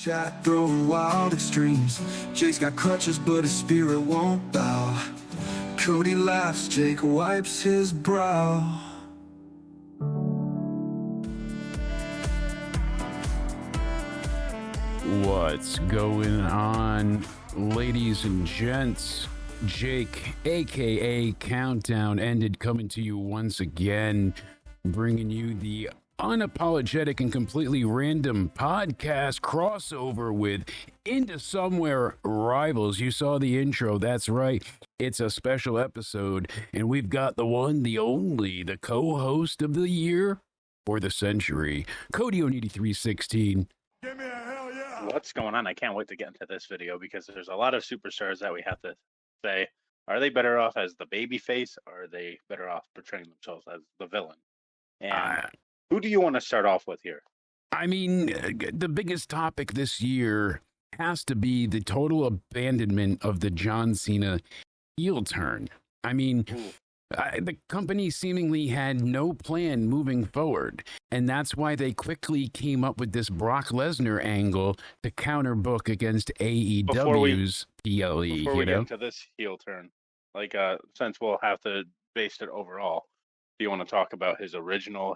Chat throwing wild extremes. Jake's got crutches, but his spirit won't bow. Cody laughs, Jake wipes his brow. What's going on, ladies and gents? Jake, aka Countdown Ended, coming to you once again, bringing you the unapologetic and completely random podcast crossover with Into Somewhere rivals. You saw the intro. That's right. It's a special episode, and we've got the one, the only, the co-host of the year or the century, Cody O'Needy316. Give me a hell yeah. What's going on? I can't wait to get into this video because there's a lot of superstars that we have to say, are they better off as the baby face, or are they better off portraying themselves as the villain? And who do you want to start off with here? I mean, the biggest topic this year has to be the total abandonment of the John Cena heel turn. I mean, the company seemingly had no plan moving forward, and that's why they quickly came up with this Brock Lesnar angle to counterbook against AEW's PLE. Before we get into this heel turn, since we'll have to base it overall, do you want to talk about his original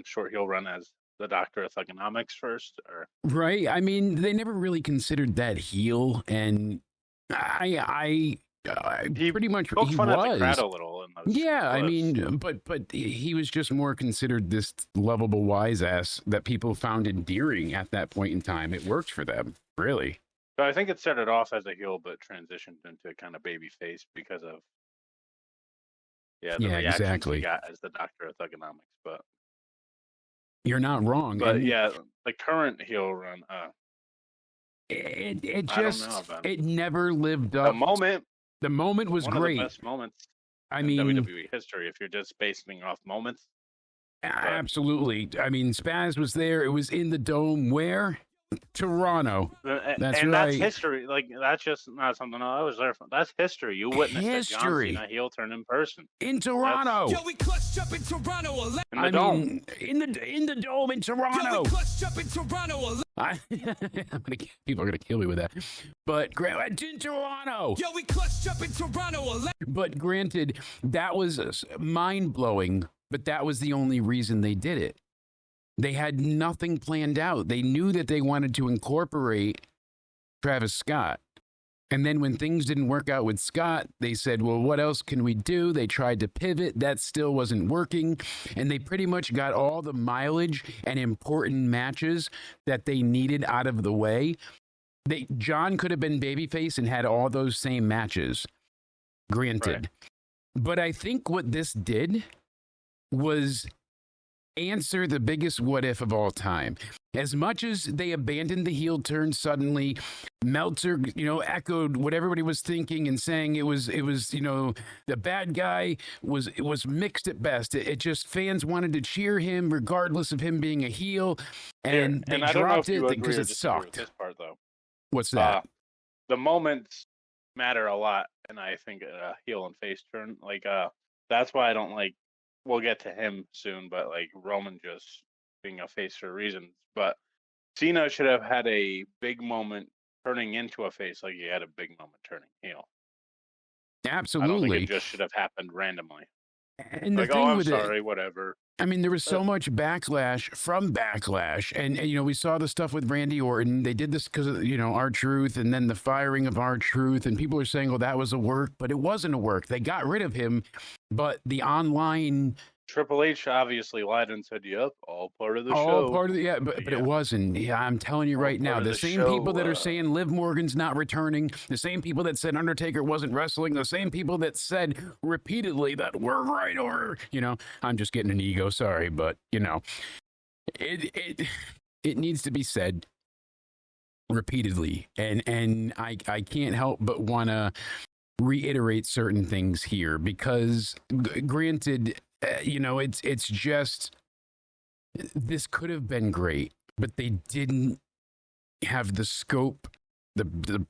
short heel run as the Doctor of Thugonomics first? Or right? I mean, they never really considered that heel, and I pretty much he was. Fun at the crowd a little in those yeah, clips. I mean, but he was just more considered this lovable wise ass that people found endearing at that point in time. It worked for them, really. But I think it started off as a heel, but transitioned into a kind of baby face because of the reactions exactly. he got as the Doctor of Thugonomics. But You're not wrong. But and yeah, the current heel run, it I don't just know about it never lived up. The moment was one great. of the best moments I in mean, WWE history. If you're just basing off moments, absolutely. I mean, Spaz was there. It was in the dome. Where? Toronto. That's right. That's history. That's just not something I was there for. That's history. You witnessed a John Cena heel turn in person in Toronto. Yo, we clutched up in Toronto. In the dome. Mean, in the dome in Toronto. Yo, we clutched up in Toronto. People are gonna kill me with that. But it's in Toronto. Yo, we clutched up in Toronto. But granted, that was mind blowing. But that was the only reason they did it. They had nothing planned out. They knew that they wanted to incorporate Travis Scott. And then when things didn't work out with Scott, they said, well, what else can we do? They tried to pivot. That still wasn't working. And they pretty much got all the mileage and important matches that they needed out of the way. John could have been babyface and had all those same matches, granted. Right. But I think what this did was answer the biggest what if of all time. As much as they abandoned the heel turn suddenly, Meltzer, echoed what everybody was thinking and saying it was, the bad guy was mixed at best. It just, fans wanted to cheer him regardless of him being a heel, and they dropped it because it sucked. This part, though. What's that? The moments matter a lot, and I think a heel and face turn, that's why I don't like. We'll get to him soon, but Roman just being a face for reasons. But Cena should have had a big moment turning into a face, like he had a big moment turning heel. Absolutely. I don't think it just should have happened randomly. And the thing I'm with sorry, whatever. I mean, there was so much backlash from Backlash. And we saw the stuff with Randy Orton. They did this because of, R-Truth, and then the firing of R-Truth. And people are saying, well, that was a work. But it wasn't a work. They got rid of him. But the online... Triple H obviously lied and said, yep, all part of the show. All part of the... but it wasn't. Yeah, I'm telling you right now. The same people that are saying Liv Morgan's not returning, the same people that said Undertaker wasn't wrestling, the same people that said repeatedly that we're right, or... I'm just getting an ego. Sorry, but it needs to be said repeatedly, and I can't help but want to reiterate certain things here because, granted, it's just this could have been great, but they didn't have the scope, the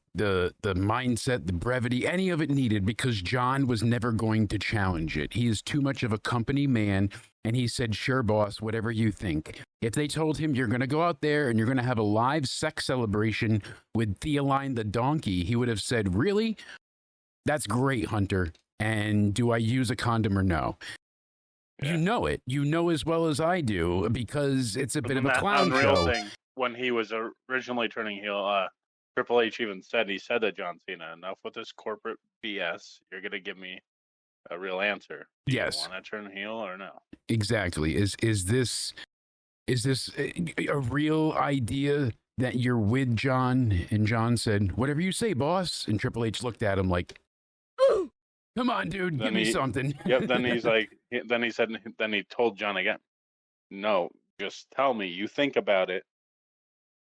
mindset, the brevity, any of it needed, because John was never going to challenge it. He is too much of a company man. And he said, sure, boss, whatever you think. If they told him you're going to go out there and you're going to have a live sex celebration with Theoline the donkey, he would have said, really? That's great, Hunter. And do I use a condom or no? Yeah. You know it. You know as well as I do, because it's a bit of a clown show. Thing, when he was originally turning heel, Triple H even said, he said to John Cena, enough with this corporate BS. You're going to give me a real answer. Do you want to turn heel or no? Exactly. Is this a real idea that you're with John? And John said, whatever you say, boss. And Triple H looked at him like, come on, dude, give me something. Yep. Then he's like, then he told John again, no, just tell me, you think about it.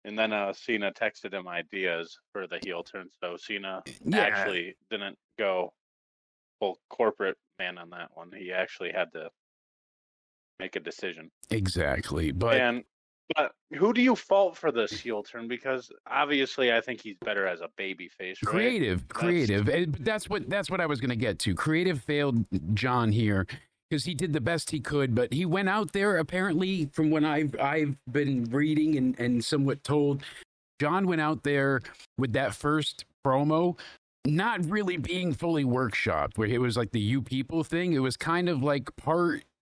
And then Cena texted him ideas for the heel turn. So Cena actually didn't go full corporate man on that one. He actually had to make a decision. Exactly. But who do you fault for this heel turn? Because obviously I think he's better as a baby face, right? Creative. That's what I was going to get to. Creative failed John here because he did the best he could, but he went out there, apparently, from what I've been reading and somewhat told, John went out there with that first promo not really being fully workshopped, where it was like the you people thing. It was kind of like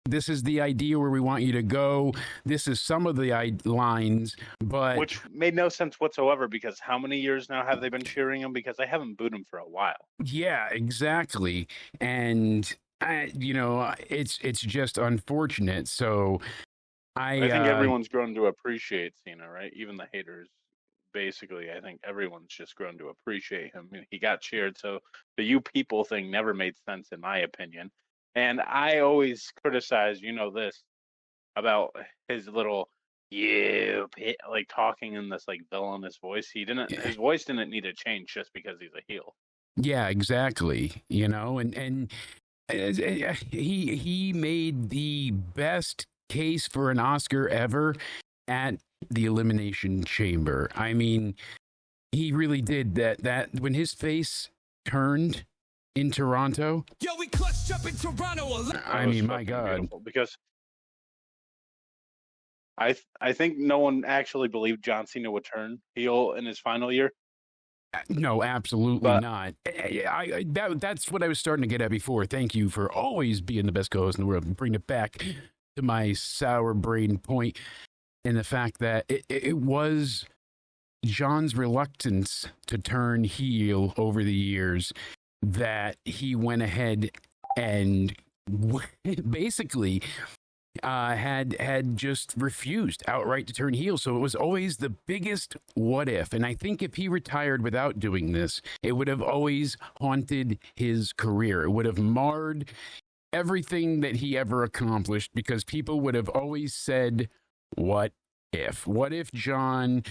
this is the idea where we want you to go. This is some of the lines, but... Which made no sense whatsoever, because how many years now have they been cheering him? Because they haven't booed him for a while. Yeah, exactly. And... it's just unfortunate. So I think everyone's grown to appreciate Cena, right? Even the haters. Basically, I think everyone's just grown to appreciate him. He got cheered, so the you people thing never made sense, in my opinion. And I always criticize, this, about his little like talking in this like villainous voice. His voice didn't need to change just because he's a heel. Yeah, exactly. And he made the best case for an Oscar ever at the Elimination Chamber. I mean, he really did that when his face turned in Toronto. Yo, we clutched up in Toronto. I mean, my God. Because I think no one actually believed John Cena would turn heel in his final year. No, absolutely not. That's what I was starting to get at before. Thank you for always being the best co-host in the world. Bring it back to my sour brain point, and the fact that it was John's reluctance to turn heel over the years that he went ahead and basically had just refused outright to turn heel. So it was always the biggest what if. And I think if he retired without doing this, it would have always haunted his career. It would have marred everything that he ever accomplished, because people would have always said, what if? What if John,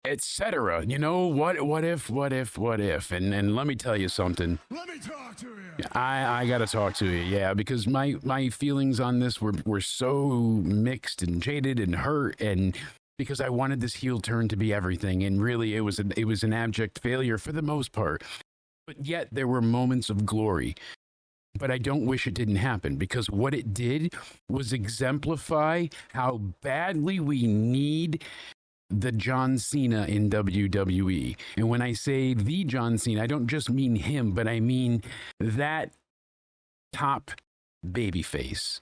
etc. What if? And let me tell you something. Let me talk to you. I got to talk to you, yeah, because my feelings on this were so mixed and jaded and hurt, and because I wanted this heel turn to be everything, and really it was an abject failure for the most part. But yet there were moments of glory. But I don't wish it didn't happen, because what it did was exemplify how badly we need the John Cena in WWE. And when I say the John Cena, I don't just mean him, but I mean that top babyface.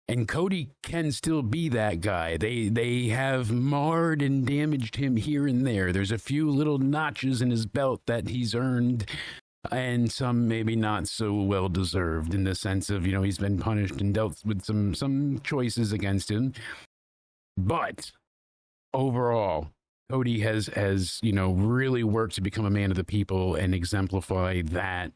And Cody can still be that guy. They have marred and damaged him here and there. There's a few little notches in his belt that he's earned, and some maybe not so well deserved, in the sense of, he's been punished and dealt with some choices against him. But overall, Cody has really worked to become a man of the people and exemplify that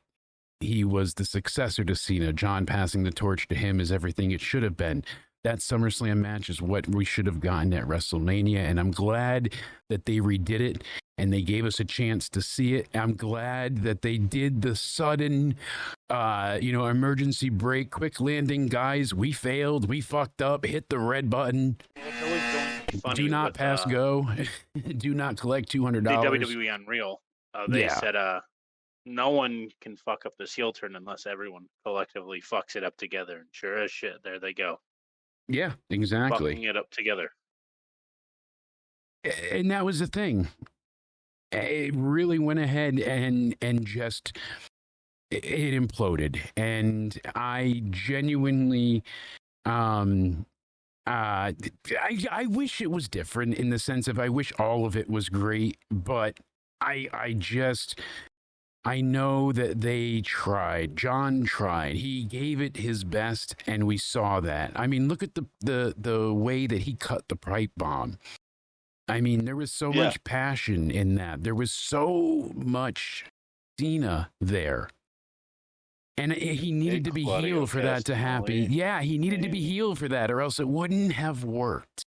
he was the successor to Cena. John passing the torch to him is everything it should have been. That SummerSlam match is what we should have gotten at WrestleMania, and I'm glad that they redid it and they gave us a chance to see it. I'm glad that they did the sudden, emergency break, quick landing, guys. We failed. We fucked up. Hit the red button. Do not pass go. Do not collect $200. The WWE Unreal. They said no one can fuck up this heel turn unless everyone collectively fucks it up together. And sure as shit, there they go, Yeah, exactly. fucking it up together. And that was the thing. It really went ahead and just it imploded. And I genuinely I wish it was different in the sense of I wish all of it was great, but I know that they tried. John tried. He gave it his best, and we saw that. I mean, look at the way that he cut the pipe bomb. I mean, there was so much passion in that. There was so much Cena there. And he needed to be healed for that to happen. Yeah, he needed to be healed for that, or else it wouldn't have worked.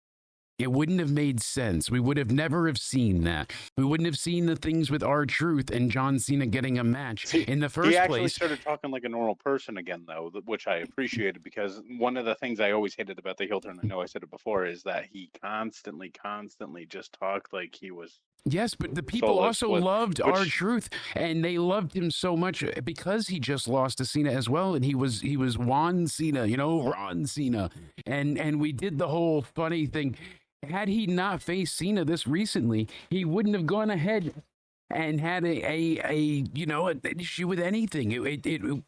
It wouldn't have made sense. We would have never have seen that. We wouldn't have seen the things with R-Truth and John Cena getting a match in the first place. He actually started talking like a normal person again, though, which I appreciated, because one of the things I always hated about the heel turn, I know I said it before, is that he constantly just talked like he was. Yes, but the people also loved R-Truth, and they loved him so much because he just lost to Cena as well, and he was Juan Cena, Ron Cena, and we did the whole funny thing. Had he not faced Cena this recently, he wouldn't have gone ahead and had an issue with anything.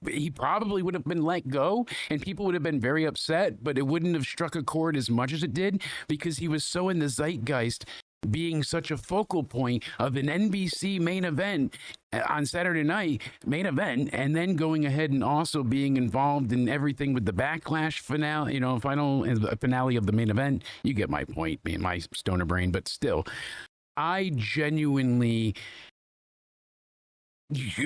He probably would have been let go, and people would have been very upset, but it wouldn't have struck a chord as much as it did because he was so in the zeitgeist, being such a focal point of an NBC main event on Saturday night, main event, and then going ahead and also being involved in everything with the Backlash finale, final finale of the main event. You get my point, my stoner brain, but still, I genuinely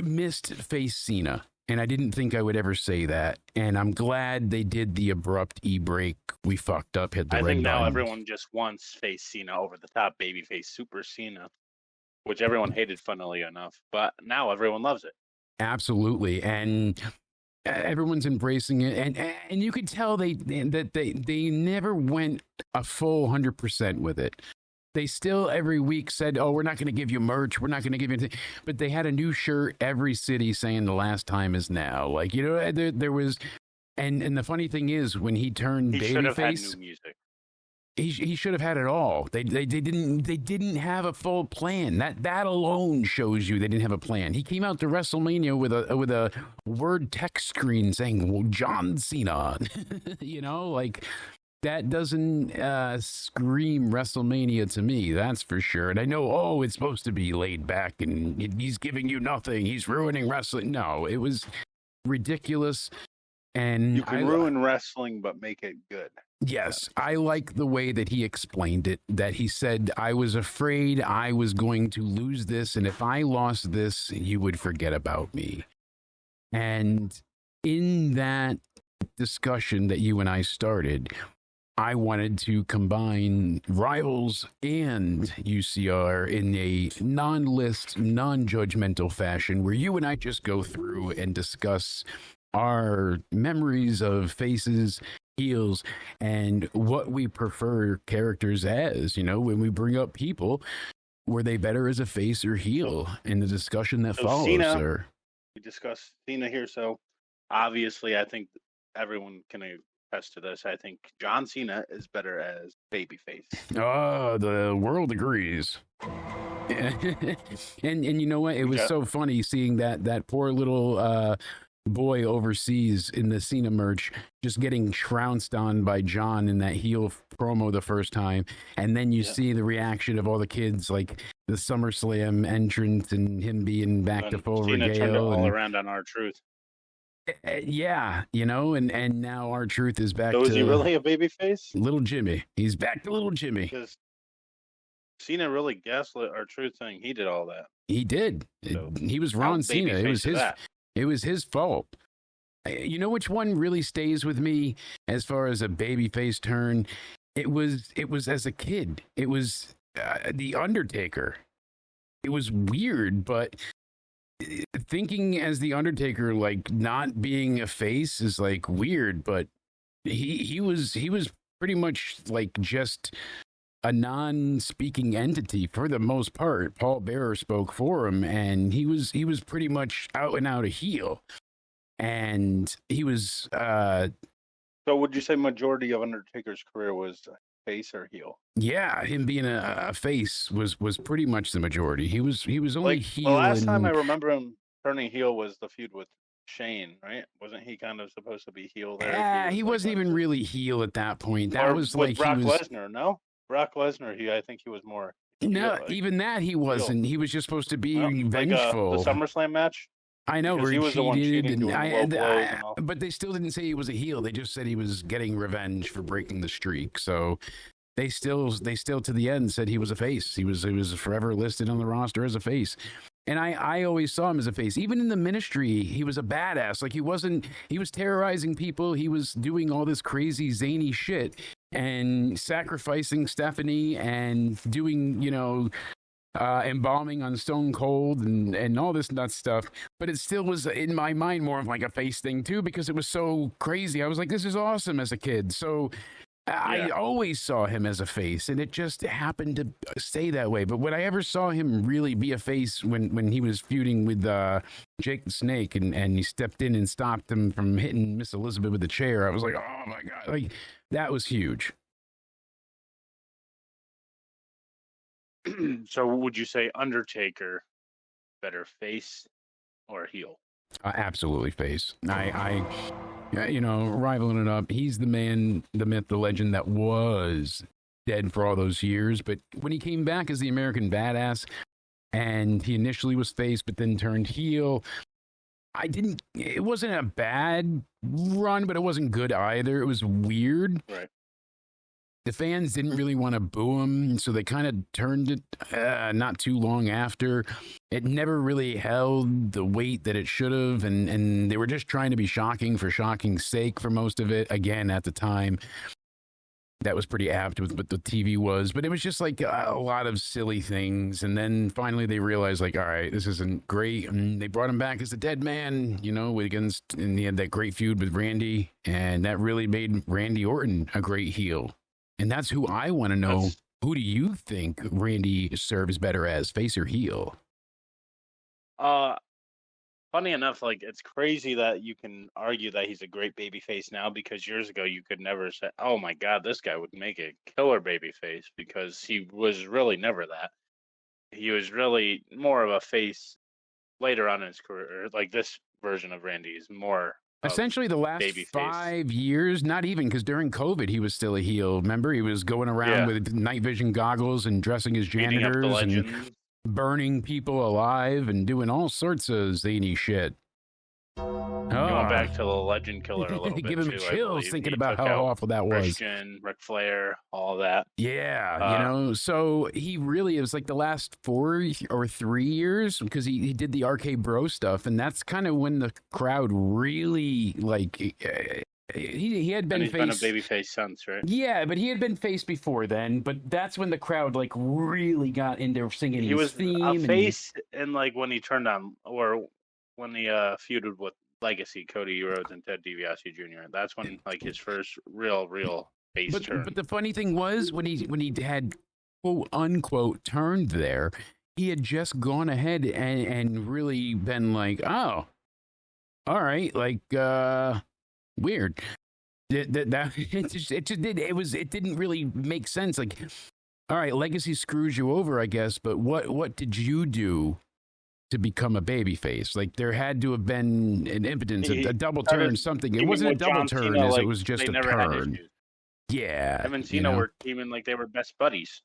missed face Cena. And I didn't think I would ever say that. And I'm glad they did the abrupt e-break. We fucked up, hit the red button. I think now everyone just wants face Cena over the top, babyface Super Cena, which everyone hated, funnily enough. But now everyone loves it. Absolutely. And everyone's embracing it. And you could tell they never went a full 100% with it. They still every week said, "Oh, we're not going to give you merch. We're not going to give you anything." But they had a new shirt every city saying the last time is now. Like, there was, and the funny thing is when he turned babyface, should have had new music. He should have had it all. They didn't have a full plan. That alone shows you they didn't have a plan. He came out to WrestleMania with a word text screen saying, "Well, John Cena," like. That doesn't scream WrestleMania to me, that's for sure. And I know, it's supposed to be laid back and he's giving you nothing. He's ruining wrestling. No, it was ridiculous. And you can ruin wrestling, but make it good. Yes, I like the way that he explained it, that he said, I was afraid I was going to lose this. And if I lost this, you would forget about me. And in that discussion that you and I started, I wanted to combine Rivals and UCR in a non-list, non-judgmental fashion where you and I just go through and discuss our memories of faces, heels, and what we prefer characters as. When we bring up people, were they better as a face or heel in the discussion that follows? Cena, we discussed Cena here, so obviously I think everyone can to this. I think John Cena is better as babyface. Oh, the world agrees. and you know what? It was so funny seeing that poor little boy overseas in the Cena merch just getting trounced on by John in that heel promo the first time, and then you see the reaction of all the kids, like the SummerSlam entrance and him being back to full Cena regale. Turned it all around on R-Truth. Yeah, and now R-Truth is back to... So is he really a babyface? Little Jimmy. He's back to Little Jimmy. Because Cena really gaslit R-Truth saying he did all that. He did. So he was Ron Cena. It was his fault. You know which one really stays with me as far as a babyface turn? It was as a kid. It was the Undertaker. It was weird, but... thinking as the Undertaker, like not being a face is like weird, but he was pretty much like just a non-speaking entity for the most part. Paul Bearer spoke for him, and he was pretty much out and out a heel. And he was So would you say majority of Undertaker's career was face or heel? yeah, him being a face was pretty much the majority. He was only Like heel. the last time I remember him turning heel was the feud with Shane, right? Wasn't he kind of supposed to be heel there? Yeah, he was wasn't like even really heel at that point. That was with like Brock he was. Lesnar. No, Brock Lesnar. I think he was more. No, like, even that he wasn't. He was just supposed to be vengeful. Like the SummerSlam match. I know, where he was the one cheating, doing low blows and all. but they still didn't say he was a heel. They just said he was getting revenge for breaking the streak. So they still to the end said he was a face. He was forever listed on the roster as a face. And I always saw him as a face. Even in the ministry, he was a badass. Like he was terrorizing people. He was doing all this crazy zany shit and sacrificing Stephanie and doing, embalming on Stone Cold and all this nut stuff. But it still was in my mind more of like a face thing too, because it was so crazy. I was like, this is awesome as a kid. So I always saw him as a face, and it just happened to stay that way. But when I ever saw him really be a face when he was feuding with Jake the Snake and he stepped in and stopped him from hitting Miss Elizabeth with the chair, I was like, oh my God, like that was huge. So would you say Undertaker better face or heel? Absolutely face. I rivaling it up. He's the man, the myth, the legend that was dead for all those years. But when he came back as the American Badass, and he initially was face, but then turned heel, it wasn't a bad run, but it wasn't good either. It was weird. Right. The fans didn't really want to boo him, so they kind of turned it not too long after. It never really held the weight that it should have, and they were just trying to be shocking for shocking's sake for most of it. Again, at the time, that was pretty apt with what the TV was, but it was just like a lot of silly things. And then finally they realized, like, all right, this isn't great. And they brought him back as a dead man, and he had that great feud with Randy, and that really made Randy Orton a great heel. And that's who I want to know. Who do you think Randy serves better as, face or heel? Funny enough, like it's crazy that you can argue that he's a great baby face now, because years ago you could never say, oh my God, this guy would make a killer baby face, because he was really never that. He was really more of a face later on in his career. Like this version of Randy is more essentially the last 5 years, not even, because during COVID, he was still a heel. Remember, he was going around with night vision goggles and dressing as janitors and burning people alive and doing all sorts of zany shit. Going back to the Legend Killer a little bit. Give him too, chills thinking about how awful that was. Christian, Ric Flair, all that. Yeah, so he really, it was like the last 4 or 3 years, because he did the RK Bro stuff, and that's kind of when the crowd really, like, he had been and he's been a baby face since, right? Yeah, but he had been face before then, but that's when the crowd, like, really got into singing his theme. He was a face, and like, when he turned on, or when he feuded with Legacy, Cody Rhodes and Ted DiBiase Jr. That's when like his first real face turn. But the funny thing was, when he had quote unquote turned there, he had just gone ahead and really been like, oh, all right, like weird. It didn't really make sense. Like, all right, Legacy screws you over, I guess, but what did you do to become a babyface? Like, there had to have been an impotence, a double turn, something. It wasn't a double turn, Cena, it was just a turn. Yeah, Him and Cena were teaming like they were best buddies.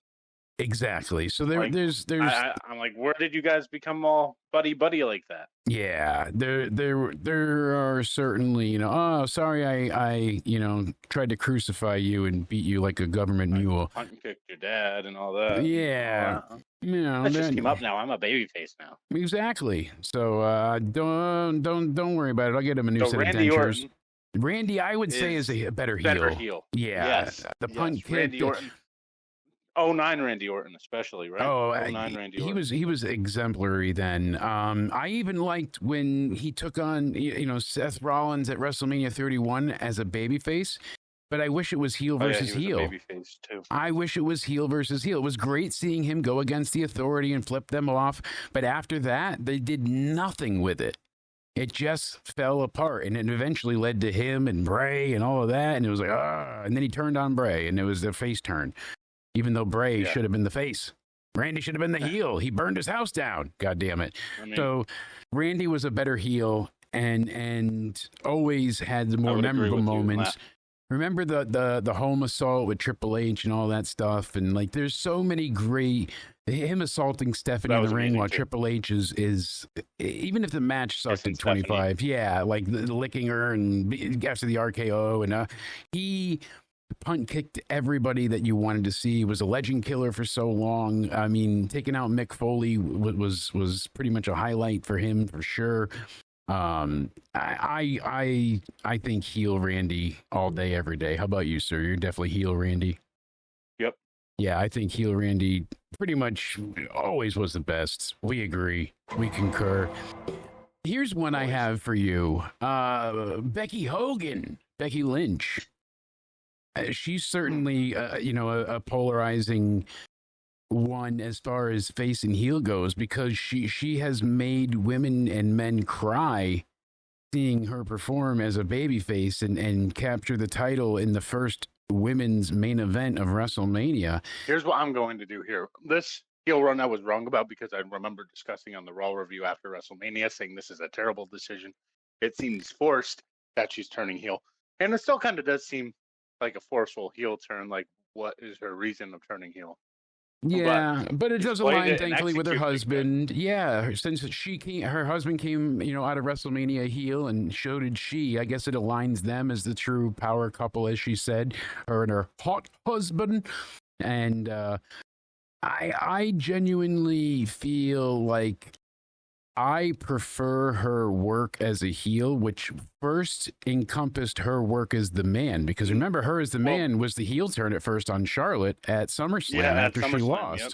Exactly. So like, there's. I'm like, where did you guys become all buddy like that? Yeah, there are certainly, oh, sorry, I tried to crucify you and beat you like a government mule. Punt and kicked your dad and all that. Yeah. I just came up now. I'm a babyface now. Exactly. So don't worry about it. I'll get him a new set of dentures. Randy, I would say, is a better heel. Yeah. Yes. The punt kick. Randy Orton. 09 Randy Orton, especially, right? Oh, 09 Randy Orton. He was exemplary then. I even liked when he took on Seth Rollins at WrestleMania 31 as a babyface. but I wish it was heel Oh, yeah, versus he was heel. a babyface too. I wish it was heel versus heel. It was great seeing him go against the Authority and flip them off, but after that, they did nothing with it. It just fell apart, and it eventually led to him and Bray and all of that, and it was like, ah, and then he turned on Bray, and it was the face turn, even though Bray should have been the face. Randy should have been the heel. He burned his house down. God damn it. I mean, So Randy was a better heel and always had the more memorable moments. Remember the home assault with Triple H and all that stuff, and like there's so many great him assaulting Stephanie in the ring while Triple H is even if the match sucked at 25, like the licking her and after the RKO, and he punt kicked everybody that you wanted to see. He was a legend killer for so long. I mean, taking out Mick Foley was pretty much a highlight for him for sure. I think heel Randy all day, every day. How about you, sir? You're definitely heel Randy. Yep. Yeah, I think heel Randy pretty much always was the best. We agree. We concur. Here's one I have for you. Becky Lynch. She's certainly, a polarizing one as far as face and heel goes, because she has made women and men cry seeing her perform as a babyface and capture the title in the first women's main event of WrestleMania. Here's what I'm going to do here. This heel run I was wrong about, because I remember discussing on the Raw review after WrestleMania saying this is a terrible decision. It seems forced that she's turning heel, and it still kind of does seem like a forceful heel turn. Like, what is her reason of turning heel? Yeah, but it does align, thankfully, with her executed husband. Yeah, since her husband came, out of WrestleMania heel, and so did she. I guess it aligns them as the true power couple, as she said, her and her hot husband. And I genuinely feel like I prefer her work as a heel, which first encompassed her work as the man. Because remember, her as the man was the heel turn at first on Charlotte at SummerSlam after she lost. Yep.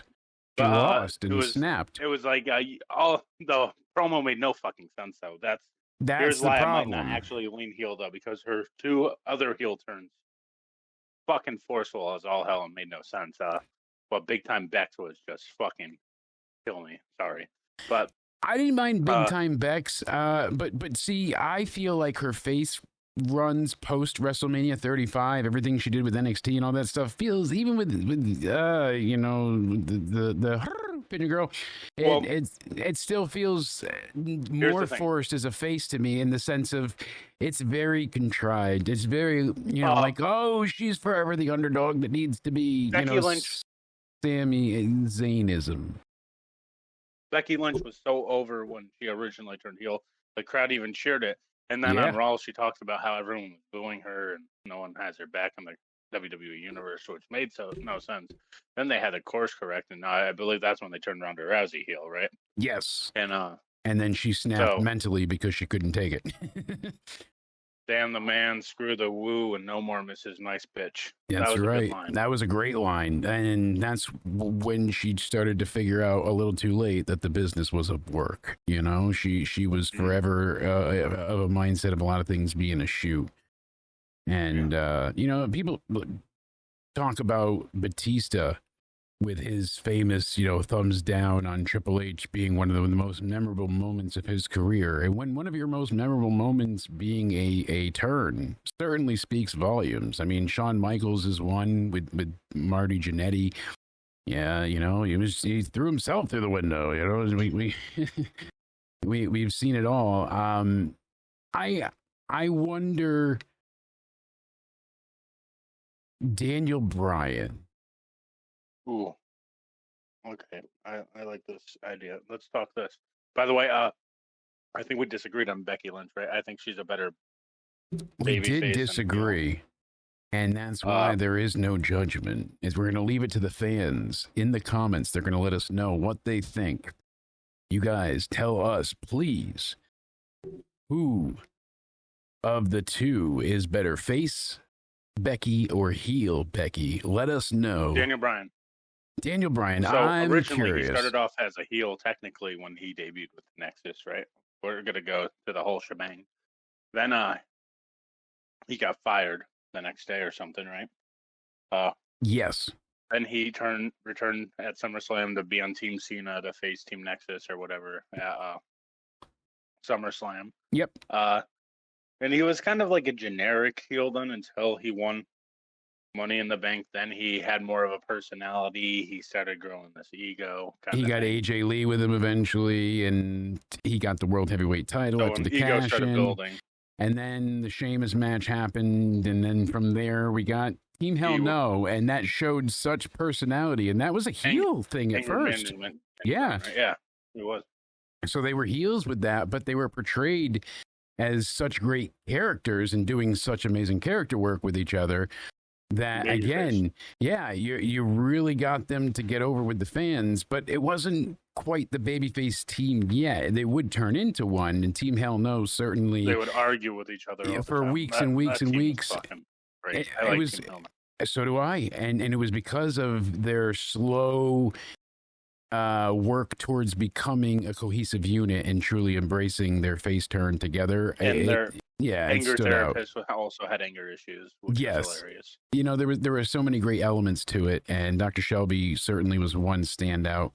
She lost and snapped. It was like all the promo made no fucking sense, though. Here's the why problem. I might not actually lean heel, though, because her two other heel turns, fucking forceful as all hell, and made no sense. But Big Time Bex was just fucking kill me. Sorry, but. I didn't mind Big Time Bex, but see, I feel like her face runs post WrestleMania 35, everything she did with NXT and all that stuff feels, even with the Pinner Girl, it still feels more forced as a face to me, in the sense of it's very contrived. It's very, like, oh, she's forever the underdog that needs to be, Becky Lynch. Sami Zaynism. Becky Lynch was so over when she originally turned heel. The crowd even cheered it. And then on Raw, she talks about how everyone was booing her and no one has her back in the WWE universe, which made no sense. Then they had a course correct, and I believe that's when they turned around to Rousey heel, right? Yes. And then she snapped mentally because she couldn't take it. Damn the man, screw the woo, and no more Mrs. Nice Bitch. That's right. That was a great line. And that's when she started to figure out a little too late that the business was a work. She was forever of a mindset of a lot of things being a shoot. And, people talk about Batista with his famous, thumbs down on Triple H being one of the most memorable moments of his career. And when one of your most memorable moments being a turn certainly speaks volumes. I mean, Shawn Michaels is one with Marty Jannetty. Yeah, he threw himself through the window. We've seen it all. I wonder, Daniel Bryan. Ooh. Okay. I like this idea. Let's talk this. By the way, I think we disagreed on Becky Lynch, right? I think she's a better We did disagree. And that's why there is no judgment. Is we're going to leave it to the fans in the comments. They're going to let us know what they think. You guys tell us, please, who of the two is better, face Becky or heel Becky? Let us know. Daniel Bryan. So I'm originally curious. He started off as a heel technically when he debuted with Nexus, right? We're going to go to the whole shebang. Then he got fired the next day or something, right? Yes. Then he returned at SummerSlam to be on Team Cena to face Team Nexus or whatever at SummerSlam. Yep. And he was kind of like a generic heel then until he won Money in the Bank. Then he had more of a personality. He started growing this ego. He got AJ Lee with him eventually, and he got the World Heavyweight title after the ego cash started in. building. And then the Sheamus match happened, and then from there we got Team Hell No, and that showed such personality, and that was a heel thing at first. Yeah. Yeah, it was. So they were heels with that, but they were portrayed as such great characters and doing such amazing character work with each other that, again, yeah, you really got them to get over with the fans, but it wasn't quite the babyface team yet. They would turn into one, and Team Hell No certainly... They would argue with each other for weeks and weeks and weeks. It was, so do I. And it was because of their slow work towards becoming a cohesive unit and truly embracing their face turn together. And their anger therapist also had anger issues, which was hilarious. You know, there were so many great elements to it, and Dr. Shelby certainly was one standout.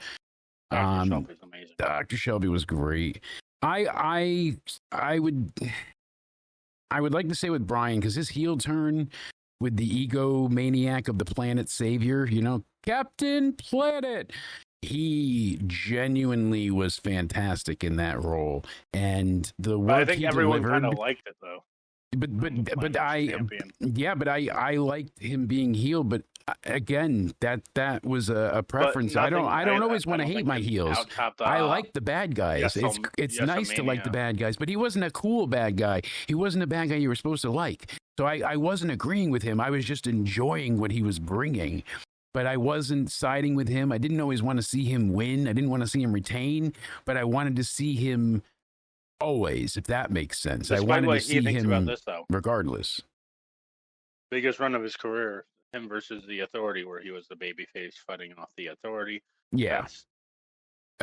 Dr. Shelby's amazing. Dr. Shelby was great. I would like to say with Bryan, because his heel turn with the ego maniac of the planet savior, you know, Captain Planet, he genuinely was fantastic in that role, and the work I think he everyone delivered, kind of liked it though. But I liked him being heel, but again, that was a preference. I don't always want to hate my heels. I like the bad guys. It's nice to like the bad guys, but he wasn't a cool bad guy. He wasn't a bad guy you were supposed to like. So I wasn't agreeing with him. I was just enjoying what he was bringing. But I wasn't siding with him. I didn't always want to see him win. I didn't want to see him retain, but I wanted to see him always, if that makes sense. Despite I wanted to see him about this, though. Regardless. Biggest run of his career, him versus the Authority, where he was the babyface fighting off the Authority. Yeah.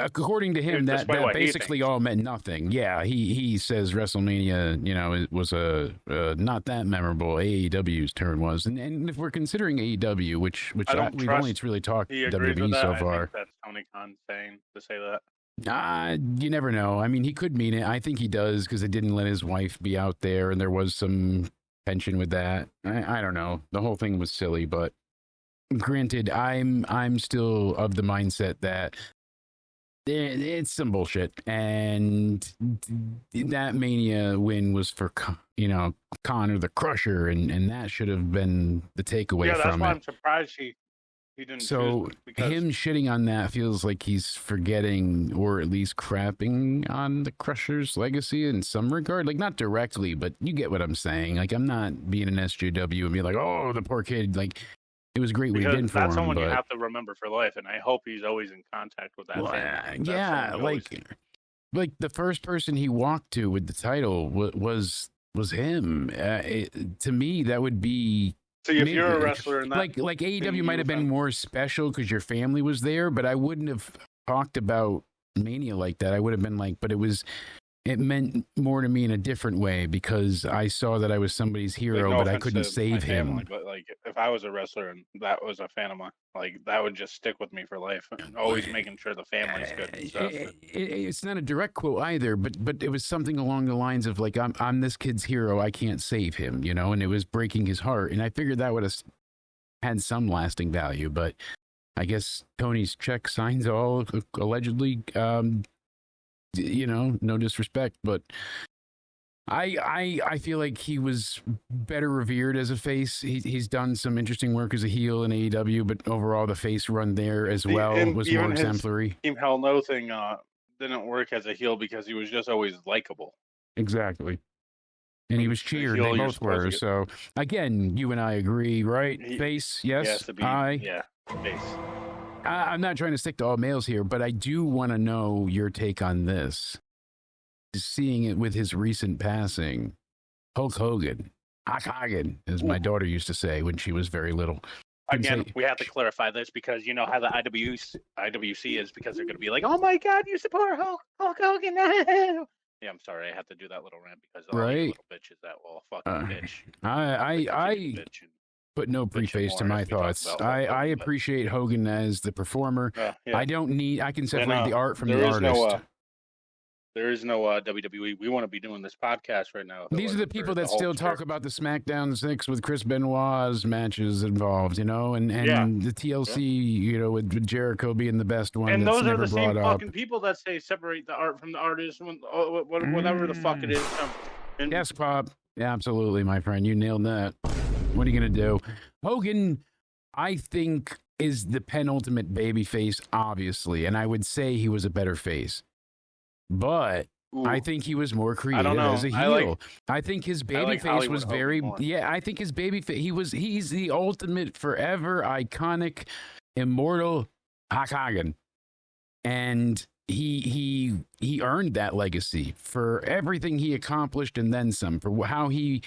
According to him, that basically all meant nothing. Yeah, he says WrestleMania, you know, it was a not that memorable. AEW's turn was, and if we're considering AEW, which we've only really talked WWE so far. I think that's Tony Khan saying to say that. You never know. I mean, he could mean it. I think he does, because they didn't let his wife be out there, and there was some tension with that. I don't know. The whole thing was silly, but granted, I'm still of the mindset that it's some bullshit, and that Mania win was for, you know, Connor the Crusher, and that should have been the takeaway from it. Yeah, that's why I'm surprised he didn't. So him shitting on that feels like he's forgetting, or at least crapping on the Crusher's legacy in some regard. Like, not directly, but you get what I'm saying. Like, I'm not being an SJW and be like, oh, the poor kid. Like, it was great what he did for him. That's someone you have to remember for life, and I hope he's always in contact with that family. Yeah, like the first person he walked to with the title was him. To me, that would be. So if you're a wrestler, and like AEW might have been more special because your family was there, but I wouldn't have talked about Mania like that. I would have been like, but it meant more to me in a different way, because I saw that I was somebody's hero, but I couldn't save him. Family, but like, if I was a wrestler and that was a fan of mine, like, that would just stick with me for life. And always making sure the family's good and stuff. It's not a direct quote either, but it was something along the lines of like, I'm this kid's hero, I can't save him, you know, and it was breaking his heart. And I figured that would have had some lasting value, but I guess Tony's check signs all allegedly. You know, no disrespect, but I feel like he was better revered as a face. He's done some interesting work as a heel in AEW, but overall the face run there as well was more exemplary. Team Hell No thing didn't work as a heel because he was just always likable. Exactly. And he was cheered. They both were. So again, you and I agree, right? Face, yes. Yeah, face. I'm not trying to stick to all males here, but I do want to know your take on this. Seeing it with his recent passing, Hulk Hogan, as my daughter used to say when she was very little. Again, we have to clarify this, because you know how the IWC is, because they're going to be like, oh my God, you support Hulk Hogan. Yeah, I'm sorry, I have to do that little rant because all you Right. little bitches that will fucking bitch. I Bitch and put no bitch and preface to more my if we talk thoughts. about Hulk I Hogan, but- appreciate Hogan as the performer. yeah. I can separate the art from the there is artist. There is no WWE. We want to be doing this podcast right now. if it These are the wasn't for people that the Hulk still talk shirts. about the SmackDown 6 with Chris Benoit's matches involved, and Yeah. the TLC, with Jericho being the best one. And that's those are never the same brought up. fucking people that say separate the art from the artist, whatever the fuck it is. And Yes, Pop. Yeah, absolutely, my friend. You nailed that. What are you going to do? Hogan, I think, is the penultimate baby face, obviously, and I would say he was a better face. But ooh, I think he was more creative know. as a I heel. I think his baby like face Hollywood was Hogan very more. I think his baby face he's the ultimate forever iconic immortal Hulk Hogan. And he earned that legacy for everything he accomplished and then some, for how he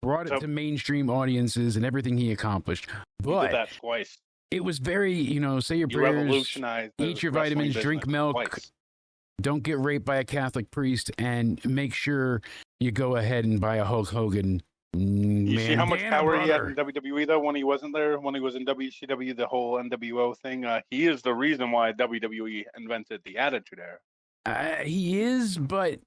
brought it to mainstream audiences and everything he accomplished. he did But that twice. it was very, say your You prayers, revolutionized. the eat your wrestling vitamins, drink business milk, twice. don't get raped by a Catholic priest, and make sure you go ahead and buy a Hulk Hogan. You see how much power he had brother. in WWE though when he wasn't there, when he was in WCW, the whole NWO thing. He is the reason why WWE invented the Attitude Era. He is, but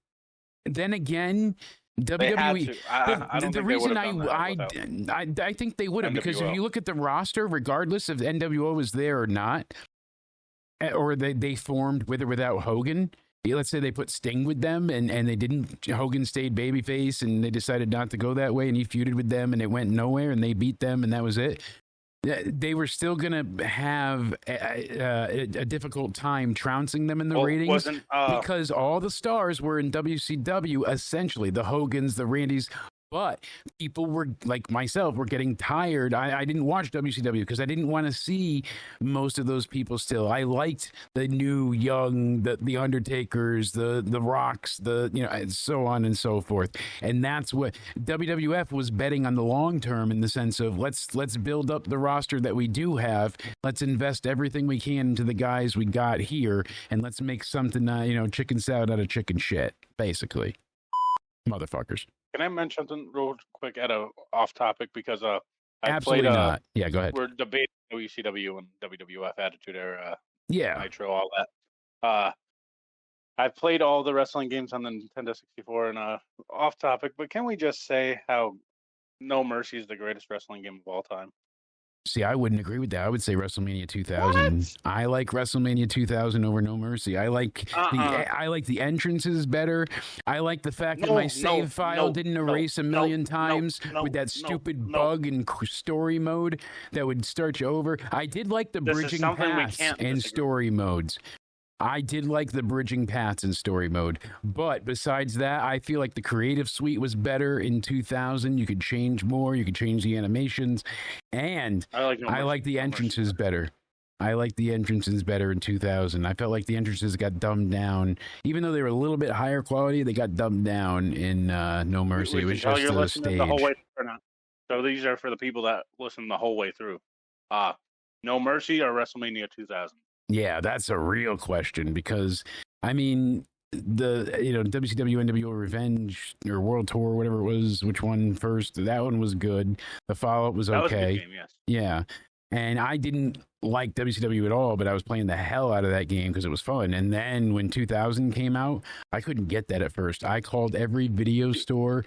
then again, They had WWE. to. I don't the think they reason would have done that without I think they would have, because if NWO. you look at the roster, regardless if NWO was there or not, or they formed with or without Hogan. Let's say they put Sting with them and they didn't. Hogan stayed babyface and they decided not to go that way, and he feuded with them and it went nowhere and they beat them and that was it. They were still going to have a difficult time trouncing them in the ratings because all the stars were in WCW, essentially, the Hogans, the Randys. But people were, like myself, were getting tired. I didn't watch WCW because I didn't want to see most of those people still. I liked the new, young, the Undertakers, the Rocks, and so on and so forth. And that's what WWF was betting on the long term, in the sense of let's build up the roster that we do have. Let's invest everything we can into the guys we got here, and let's make something, chicken salad out of chicken shit, basically. Motherfuckers. Can I mention something real quick off topic, because I Absolutely played, not. Yeah, go ahead. we're debating WCW and WWF Attitude Era, Yeah. Nitro, all that. I've played all the wrestling games on the Nintendo 64, and off topic, but can we just say how No Mercy is the greatest wrestling game of all time? See, I wouldn't agree with that. I would say WrestleMania 2000. What? I like WrestleMania 2000 over No Mercy. I like the entrances better. I like the fact that my save file didn't erase a million times with that stupid bug in story mode that would start you over. I did like the bridging paths and story modes. I did like the bridging paths in story mode. But besides that, I feel like the creative suite was better in 2000. You could change more. You could change the animations. And I like the entrances better. I like the entrances better in 2000. I felt like the entrances got dumbed down. Even though they were a little bit higher quality, they got dumbed down in No Mercy. It was just a stage. The whole way through now. So these are for the people that listen the whole way through. No Mercy or WrestleMania 2000? Yeah, that's a real question, because I mean, the WCW NWO Revenge or World Tour, whatever it was, which one first? That one was good. The follow-up was okay. That was a good game, yes. Yeah, and I didn't like WCW at all, but I was playing the hell out of that game because it was fun. And then when 2000 came out, I couldn't get that at first. I called every video store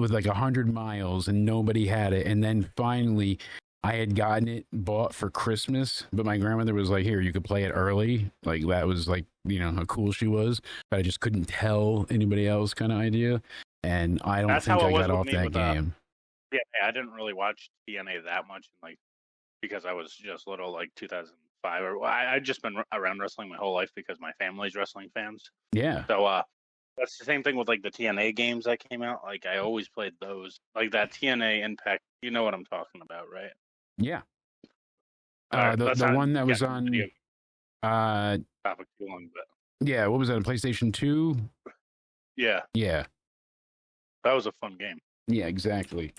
with like 100 miles and nobody had it. And then finally, I had gotten it bought for Christmas, but my grandmother was like, here, you could play it early. Like, that was like, how cool she was. But I just couldn't tell anybody else kind of idea. And I don't think I got off that game. Yeah, I didn't really watch TNA that much, because I was just little, like 2005. I'd just been around wrestling my whole life because my family's wrestling fans. Yeah. So that's the same thing with like the TNA games that came out. Like, I always played those. Like that TNA Impact, you know what I'm talking about, right? Yeah. The one that was on topic too long, but yeah, what was that, on PlayStation 2? Yeah. Yeah. That was a fun game. Yeah, exactly.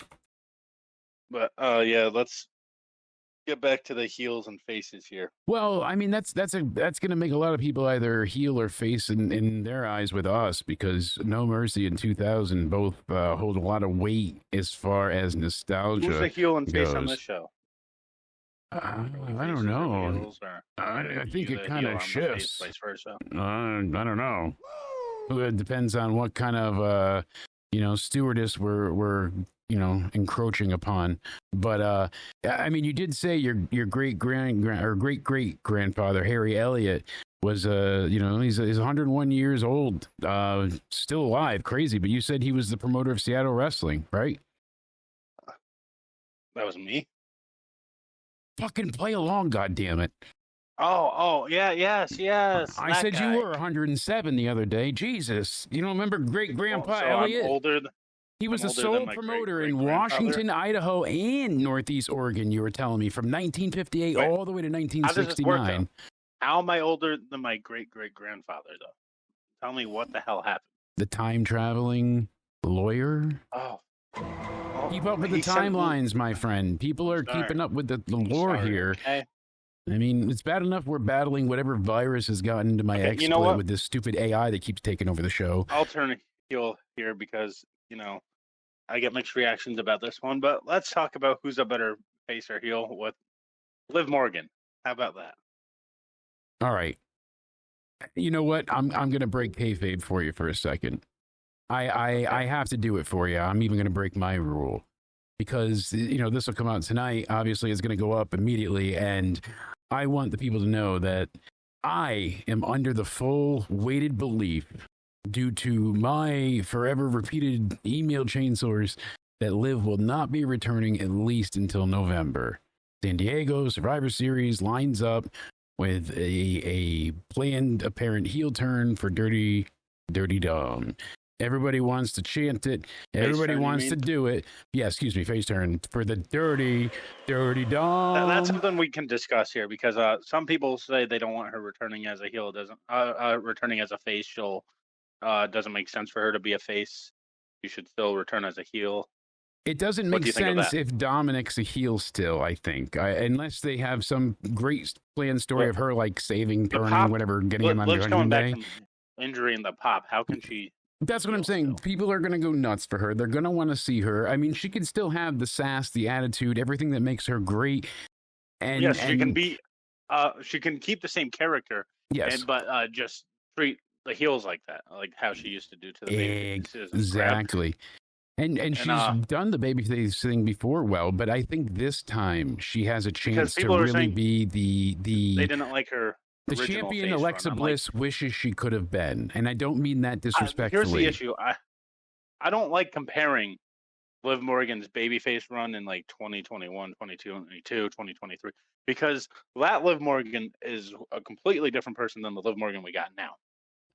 But yeah, get back to the heels and faces here. Well, I mean, that's going to make a lot of people either heel or face in their eyes with us, because No Mercy and 2000 both hold a lot of weight as far as nostalgia. Who's the heel and face on goes. this show? I Faces don't or know. heels, or I think you it the kind heel of on the face, shifts. vice versa. I don't know. It depends on what kind of stewardess we're encroaching upon. But I mean, you did say your great great grandfather Harry Elliott was he's 101 years old, still alive, crazy. But you said he was the promoter of Seattle wrestling, right? That was me. Fucking play along, goddammit. Oh, yeah, yes. I that said guy. you were 107 the other day. Jesus, you don't remember great grandpa So Elliott? I'm older. He was I'm the older sole than my promoter in great-great-grandfather? Washington, Idaho, and Northeast Oregon, you were telling me, from 1958 Wait, all the way to How does this work, 1969. though? How am I older than my great-great-grandfather, though? Tell me what the hell happened. The time-traveling lawyer? Oh. Keep up with the He sent me- timelines, my friend. People are Sorry. keeping up with the lore Sorry, here. okay? I mean, it's bad enough we're battling whatever virus has gotten into my Okay, exploit you know what? with this stupid AI that keeps taking over the show. I'll turn heel here because, I get mixed reactions about this one, but let's talk about who's a better face or heel with Liv Morgan. How about that? All right. You know what? I'm going to break kayfabe for you for a second. I have to do it for you. I'm even going to break my rule because, this will come out tonight. Obviously, it's going to go up immediately. And I want the people to know that I am under the full weighted belief, due to my forever repeated email chain source, that Liv will not be returning at least until November. San Diego Survivor Series lines up with a planned apparent heel turn for Dirty Dom. Everybody wants to chant it. Everybody turn, you wants to mean? do it. Yeah, excuse me, face turn for the Dirty Dom. That's something we can discuss here because some people say they don't want her returning as a heel. Doesn't returning as a face. She'll doesn't make sense for her to be a face. You should still return as a heel. It doesn't What make do you think of sense that? if Dominic's a heel still, I think. Unless they have some great planned story But of her, like saving, the turning, pop- whatever, getting him on Liv's coming Judgment back Day. from injury in the pop. How can she? That's what I'm heel saying. still? People are going to go nuts for her. They're going to want to see her. I mean, she can still have the sass, the attitude, everything that makes her great. And Yes, she can and- be. She can keep the same character, Yes, but just treat the heels like that, like how she used to do to the baby faces and grab. exactly. And she's done the babyface thing before well, but I think this time she has a chance to people are really saying be They didn't like her. the original champion face Alexa run. I'm Bliss wishes she could have been. And I don't mean that Here's disrespectfully. the issue. I don't like comparing Liv Morgan's babyface run in like 2021, 2022, 2023 because that Liv Morgan is a completely different person than the Liv Morgan we got now.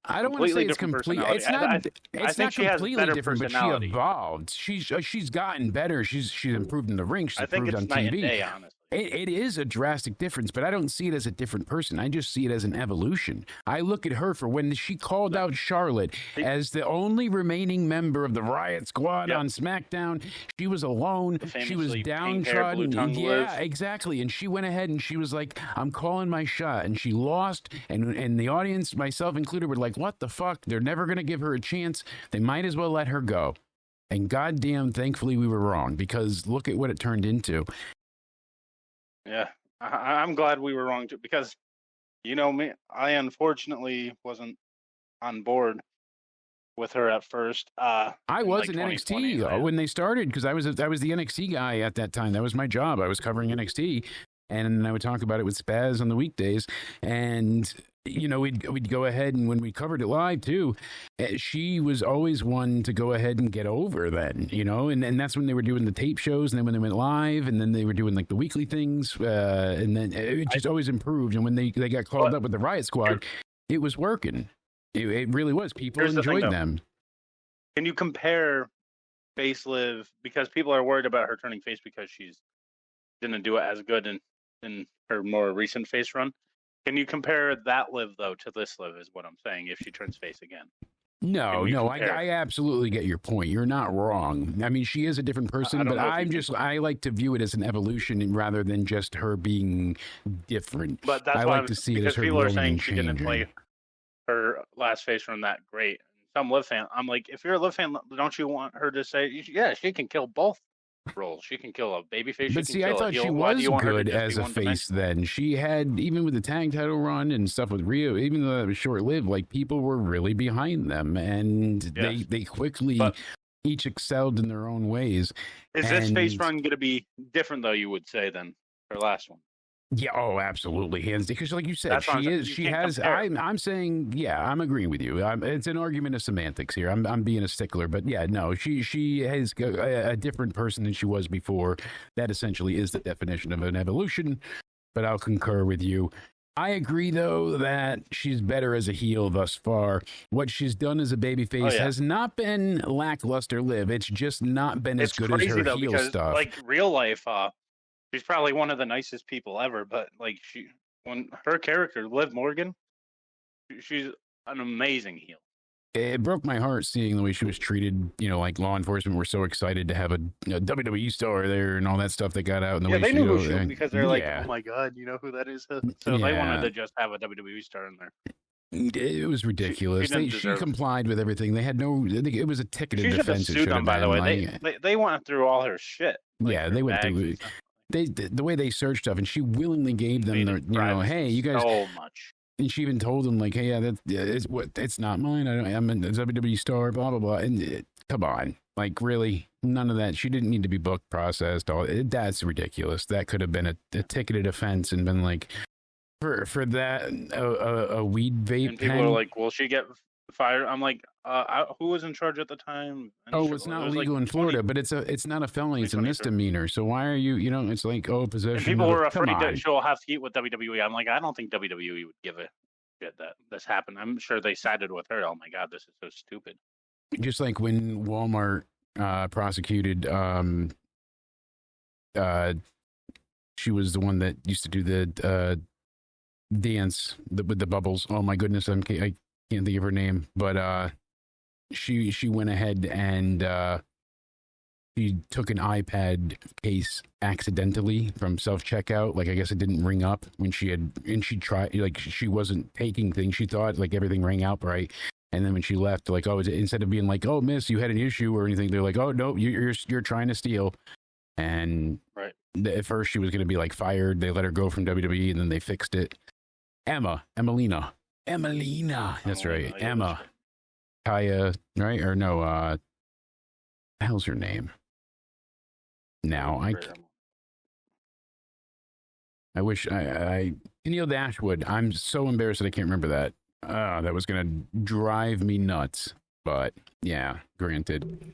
I don't want to say it's different complete. personality. It's not. I It's think not she has completely better different, but she personality. evolved. She's gotten better. She's improved in the ring. She's I think improved it's on night TV. and day, honestly. It is a drastic difference, but I don't see it as a different person. I just see it as an evolution. I look at her for when she called out Charlotte as the only remaining member of the Riot Squad Yep. on SmackDown. She was alone. The She was famously pink hair, downtrodden. blue-tongued Liv. Yeah, exactly. And she went ahead and she was like, "I'm calling my shot," and she lost. And the audience, myself included, were like, "What the fuck? They're never going to give her a chance. They might as well let her go." And goddamn, thankfully we were wrong, because look at what it turned into. Yeah, I'm glad we were wrong too because, me, I unfortunately wasn't on board with her at first. I was like in 2020, NXT right? when they started, because I was the NXT guy at that time. That was my job. I was covering NXT, and I would talk about it with Spaz on the weekdays. And we'd go ahead, and when we covered it live too, she was always one to go ahead and get over then, and that's when they were doing the tape shows, and then when they went live, and then they were doing like the weekly things, and then it just always improved. And when they got called up with the Riot Squad, it was working. It really was. People Here's the thing, enjoyed though. them. Can you compare face Liv because people are worried about her turning face because she's didn't do it as good in her more recent face run? Can you compare that Liv though to this Liv? Is what I'm saying. If she turns face again, No, we no, compare? I absolutely get your point. You're not wrong. I mean, she is a different person, don't but know if you I like to view it as an evolution rather than just her being different. But that's I why like to see it as because her people are growing saying and she didn't changing. play her last face run that great. Some Liv fan, I'm like, if you're a Liv fan, don't you want her to say, yeah, she can kill both roles. She can kill a babyface. She But can see, I kill a thought she heel. Why do was you want her to good just be as a one face dimensional? then. She had, even with the tag title run and stuff with Rio, even though that was short lived, like people were really behind them and Yes. they quickly But each excelled in their own ways. is this face And run going to be different, though, you would say, than her last one? yeah, oh, absolutely, hands because, like you said, That's what I'm she saying. is. You She can't has. compare. I'm saying, yeah, I'm agreeing with you. It's an argument of semantics here. I'm being a stickler, but yeah, no, she has a different person than she was before. That essentially is the definition of an evolution. But I'll concur with you. I agree, though, that she's better as a heel thus far. What she's done as a babyface Oh, yeah. has not been lackluster, Liv. It's just not been as It's good as crazy, her though, heel because, stuff. like, real life, she's probably one of the nicest people ever, but, like, when her character, Liv Morgan, she's an amazing heel. It broke my heart seeing the way she was treated. You know, like law enforcement were so excited to have a WWE star there and all that stuff that got out. And the Yeah, way they she, knew you who know, she was and- because they're like, yeah, oh my god, you know who that is? So they wanted yeah, to just have a WWE star in there. it was ridiculous. didn't She deserve it. complied with everything. They had no. I think it was a ticketed She should have defense. It sued should them, have by the been. way. Like, They went through all her shit. Like yeah, her they went bags through. and stuff. The way they searched stuff, and she willingly gave them Made the, it you know, privacy hey, you guys. so much. And she even told them like, hey, yeah, it's not mine. I'm a WWE star, blah blah blah. And come on, like really, none of that. She didn't need to be booked, processed. That's ridiculous. That could have been a ticketed offense and been like for that a weed vape And people pen. are like, will she get fired? I'm like, who was in charge at the time? And Oh, it's not legal in Florida, but it's not a felony. It's a 2023. misdemeanor. So why are you? You know, it's like possession. And people of, were come afraid on. that she'll have to eat with WWE. I'm like, I don't think WWE would give a shit that this happened. I'm sure they sided with her. Oh my god, this is so stupid. Just like when Walmart prosecuted she was the one that used to do the dance with the bubbles. Oh my goodness, I can't think of her name, but she went ahead and she took an iPad case accidentally from self checkout. Like I guess it didn't ring up when she tried, like she wasn't taking things. She thought like everything rang out right. And then when she left, like, oh, instead of being like, oh, miss, you had an issue or anything, they're like, oh, no, you're trying to steal. And right. At first she was going to be like fired. They let her go from WWE and then they fixed it. Emelina. That's right. Yeah, Emma. Kaya, right? Or no, how's her name? Now, I wish Neil Dashwood. I'm so embarrassed that I can't remember that. That was going to drive me nuts. But yeah, granted.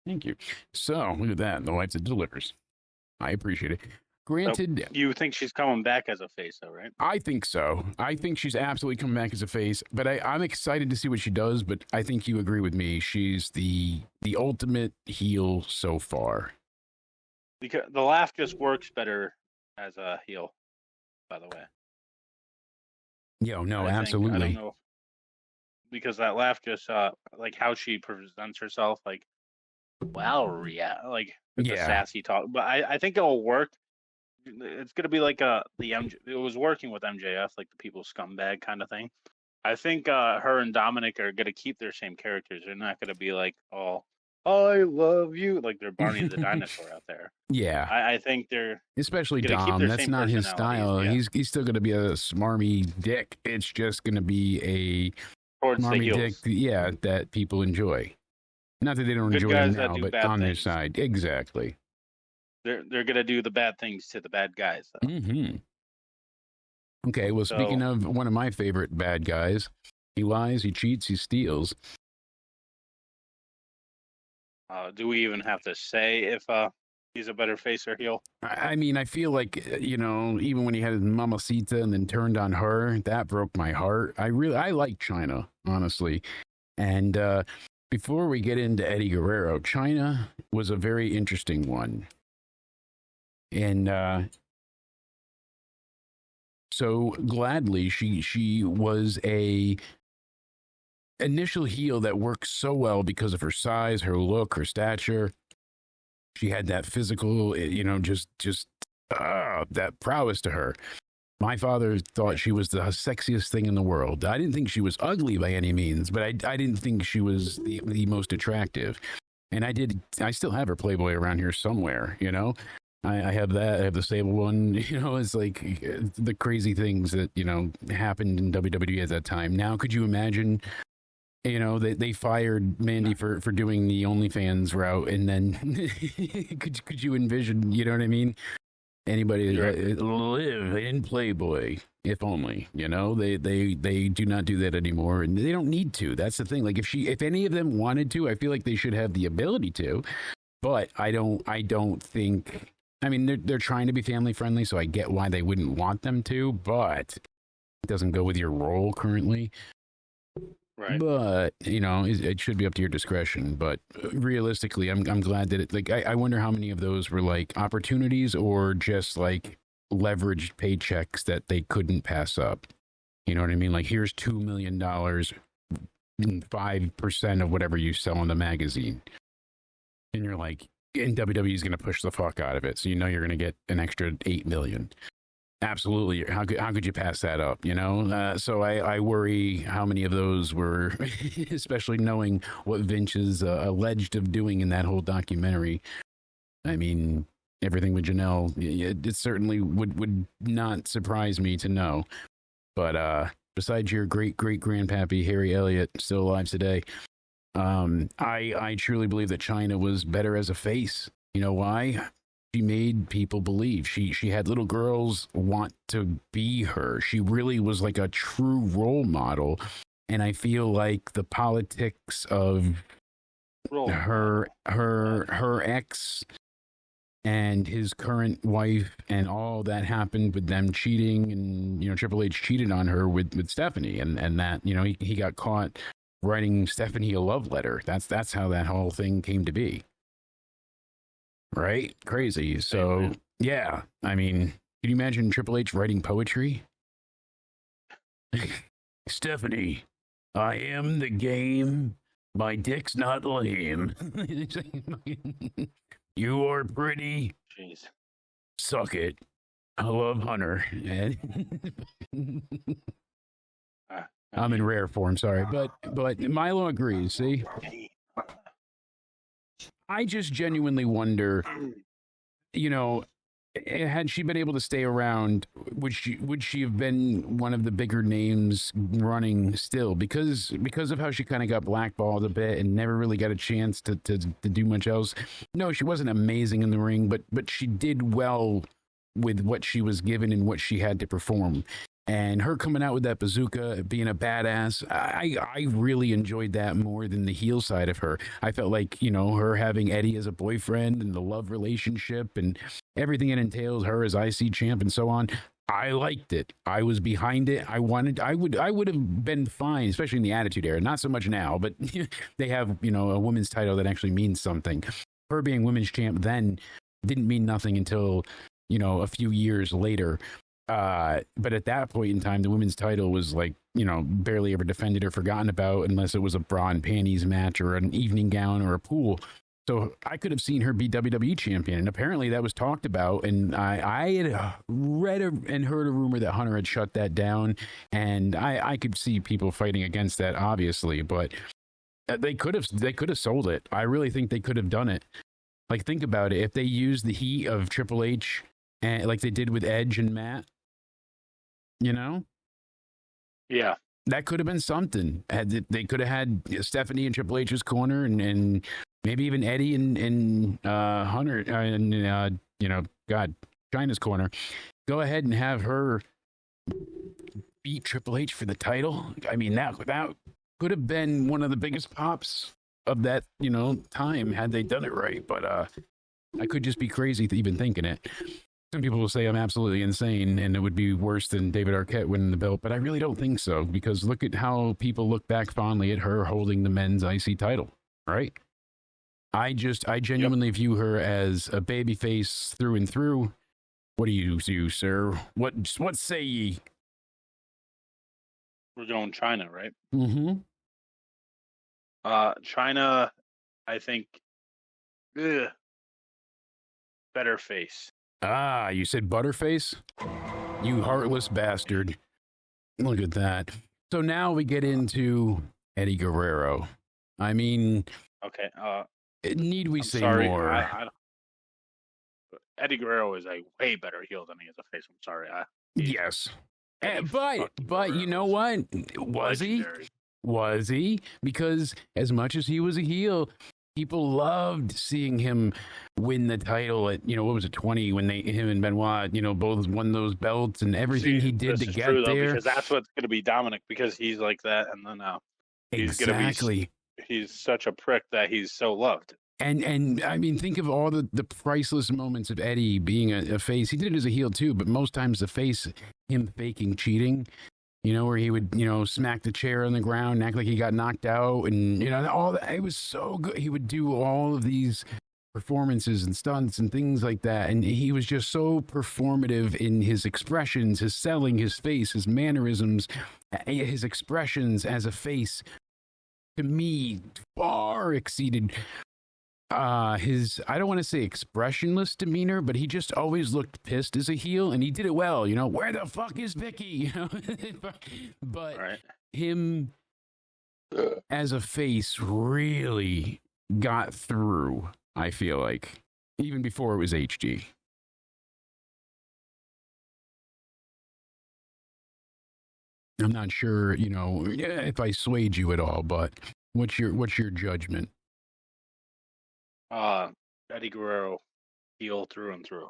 Thank you. So look at that. The lights it delivers. I appreciate it. Granted, you think she's coming back as a face, though, right? I think so. I think she's absolutely coming back as a face. But I'm excited to see what she does. But I think you agree with me. She's the ultimate heel so far. Because the laugh just works better as a heel, by the way. No, I absolutely. don't know. Because that laugh just, like how she presents herself, like, wow, yeah, like with the sassy talk. But I think it'll work. It's gonna be like the MJ. It was working with MJF, like the people scumbag kind of thing. I think her and Dominic are gonna keep their same characters. They're not gonna be like, oh, I love you, like they're Barney the dinosaur out there. Yeah, I think they're especially gonna keep Dom. their That's same not his style. personalities, He's still gonna be a smarmy dick. It's just gonna be a towards the smarmy dick. heels. Yeah, that people enjoy. Not that they don't Good enjoy guys him that now, do but bad on their things. side, exactly. They're gonna do the bad things to the bad guys, though. Mm-hmm. Okay, well, speaking of one of my favorite bad guys, he lies, he cheats, he steals. Do we even have to say if he's a better face or heel? I mean, I feel like, you know, even when he had his Mamacita and then turned on her, that broke my heart. I like China, honestly. And before we get into Eddie Guerrero, China was a very interesting one. And so gladly, she was a initial heel that worked so well because of her size, her look, her stature. She had that physical, that prowess to her. My father thought she was the sexiest thing in the world. I didn't think she was ugly by any means, but I didn't think she was the most attractive. And I still have her Playboy around here somewhere, I have that. I have the Sable one. It's like the crazy things that, happened in WWE at that time. Now, could you imagine, they fired Mandy for doing the OnlyFans route. And then could you envision, you know what I mean? Anybody live in Playboy, if only, they do not do that anymore. And they don't need to. That's the thing. Like if any of them wanted to, I feel like they should have the ability to, but I don't think, they're trying to be family friendly, so I get why they wouldn't want them to, but it doesn't go with your role currently. Right. But, it should be up to your discretion. But realistically, I'm glad that I wonder how many of those were like opportunities or just like leveraged paychecks that they couldn't pass up. You know what I mean? Like, here's $2 million and 5% of whatever you sell in the magazine. And you're like, and WWE is going to push the fuck out of it. So you're going to get an extra $8 million. Absolutely. How could you pass that up? So I worry how many of those were, especially knowing what Vince is alleged of doing in that whole documentary. Everything with Janelle, it certainly would not surprise me to know. But besides your great grandpappy Harry Elliott, still alive today, I truly believe that China was better as a face. You know why? She made people believe. She had little girls want to be her. She really was like a true role model. And I feel like the politics of her ex and his current wife and all that happened with them cheating, and Triple H cheated on her with Stephanie, and that he got caught writing Stephanie a love letter. That's how that whole thing came to be. Right? Crazy. So, yeah. Can you imagine Triple H writing poetry? Stephanie, I am the game. My dick's not lame. You are pretty. Jeez. Suck it. I love Hunter. I'm in rare form, sorry. But Milo agrees, see? I just genuinely wonder, had she been able to stay around, would she have been one of the bigger names running still? Because of how she kind of got blackballed a bit and never really got a chance to do much else. No, she wasn't amazing in the ring, but she did well with what she was given and what she had to perform. And her coming out with that bazooka, being a badass, I really enjoyed that more than the heel side of her. I felt like, her having Eddie as a boyfriend and the love relationship and everything it entails, her as IC champ and so on. I liked it. I was behind it. I would have been fine, especially in the Attitude Era. Not so much now, but they have, a women's title that actually means something. Her being women's champ then didn't mean nothing until, a few years later. But at that point in time, the women's title was like, barely ever defended or forgotten about unless it was a bra and panties match or an evening gown or a pool. So I could have seen her be WWE champion. And apparently that was talked about. And I had read and heard a rumor that Hunter had shut that down. And I could see people fighting against that, obviously. But they could have sold it. I really think they could have done it. Like, think about it. If they used the heat of Triple H, and like they did with Edge and Matt, Yeah, that could have been something. They could have had Stephanie in Triple H's corner, and maybe even Eddie and Hunter and China's corner. Go ahead and have her beat Triple H for the title. That could have been one of the biggest pops of that time had they done it right. But I could just be crazy even thinking it. Some people will say I'm absolutely insane and it would be worse than David Arquette winning the belt, but I really don't think so, because look at how people look back fondly at her holding the men's IC title, right? I genuinely view her as a babyface through and through. What do you do, sir? What say ye? We're going China, right? Mm-hmm. China, I think, ugh, better face. Ah, you said Butterface? You heartless bastard. Look at that. So now we get into Eddie Guerrero. I mean, Okay. need we I'm say sorry. more? Eddie Guerrero is a way better heel than he is a face. I'm sorry. Yes. Eddie But fucking you know Guerrero what? is Was he? legendary. Was he? Because as much as he was a heel, people loved seeing him win the title at, what was it, 20, when him and Benoit, both won those belts and everything See, he did this to is get true, though, there. because that's what's going to be Dominic, because he's like that, and then he's going to be. He's such a prick that he's so loved. And I mean, think of all the priceless moments of Eddie being a face. He did it as a heel too, but most times the face, him faking cheating, where he would, smack the chair on the ground and act like he got knocked out. And, all that. It was so good. He would do all of these performances and stunts and things like that. And he was just so performative in his expressions, his selling, his face, his mannerisms, his expressions as a face. To me, far exceeded his, I don't want to say expressionless demeanor, but he just always looked pissed as a heel, and he did it well. Where the fuck is Vicky? But Right. him as a face really got through, I feel like, even before it was HG. I'm not sure, if I swayed you at all, but what's your judgment? Eddie Guerrero, heel through and through.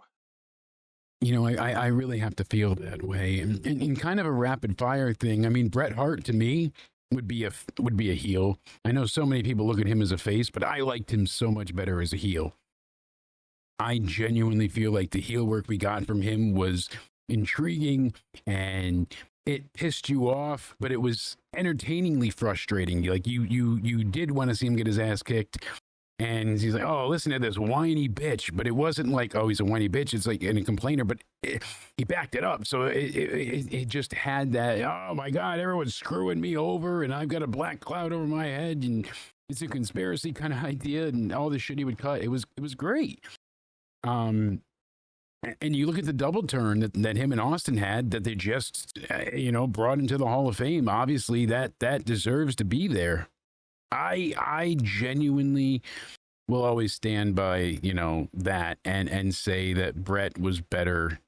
I really have to feel that way. And in kind of a rapid fire thing, I mean, Bret Hart to me would be a heel. I know so many people look at him as a face, but I liked him so much better as a heel. I genuinely feel like the heel work we got from him was intriguing, and it pissed you off, but it was entertainingly frustrating. Like you did want to see him get his ass kicked. And he's like, oh, listen to this whiny bitch. But it wasn't like, oh, he's a whiny bitch. It's like a complainer, but he backed it up. So it just had that, oh, my God, everyone's screwing me over, and I've got a black cloud over my head, and it's a conspiracy kind of idea, and all the shit he would cut. It was great. And you look at the double turn that him and Austin had, that they just, brought into the Hall of Fame. Obviously, that deserves to be there. I genuinely will always stand by, that and say that Bret was better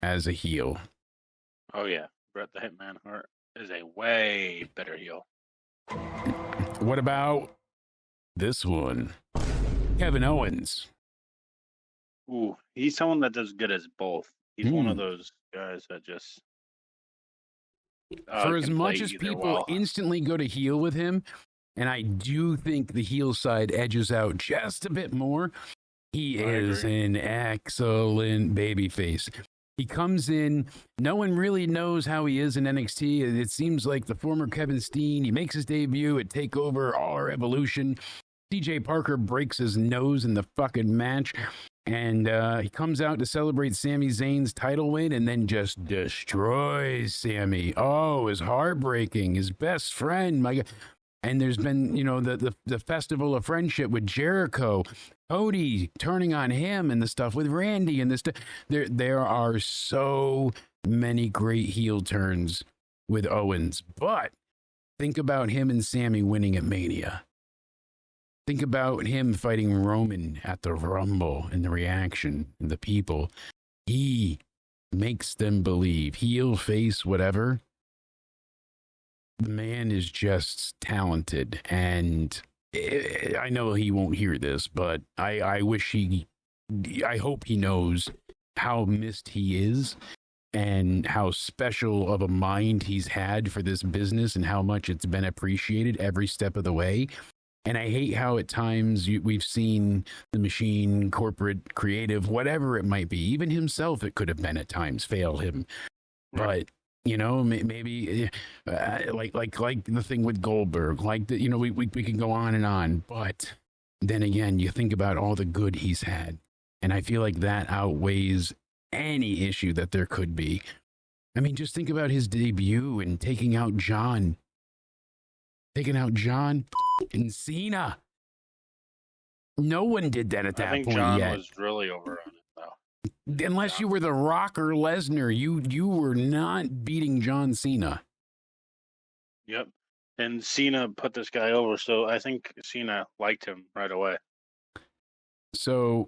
as a heel. Oh, yeah. Bret the Hitman Hart is a way better heel. What about this one? Kevin Owens. Ooh, he's someone that does good as both. He's one of those guys that just. For as can much play as either people well. instantly go to heel with him, and I do think the heel side edges out just a bit more, he is an excellent babyface. He comes in, no one really knows how he is in NXT. It seems like the former Kevin Steen, he makes his debut at TakeOver All Evolution. CJ Parker breaks his nose in the fucking match. And he comes out to celebrate Sami Zayn's title win and then just destroys Sami. Oh, it was heartbreaking. His best friend, my God. And there's been, the festival of friendship with Jericho, Cody turning on him, and the stuff with Randy and this stuff. There are so many great heel turns with Owens. But think about him and Sami winning at Mania. Think about him fighting Roman at the Rumble and the reaction and the people. He makes them believe. Heel, face, whatever. The man is just talented. And I know he won't hear this, but I hope he knows how missed he is and how special of a mind he's had for this business and how much it's been appreciated every step of the way. And I hate how at times we've seen the machine, corporate, creative, whatever it might be, even himself, it could have been at times, fail him. Right. But, maybe like the thing with Goldberg, like, we can go on and on. But then again, you think about all the good he's had. And I feel like that outweighs any issue that there could be. I mean, just think about his debut and taking out John. And Cena. No one did that at I that think point John yet. was really over on it though. Unless you were the Rock or Lesnar, you were not beating John Cena. Yep. And Cena put this guy over, so I think Cena liked him right away. So,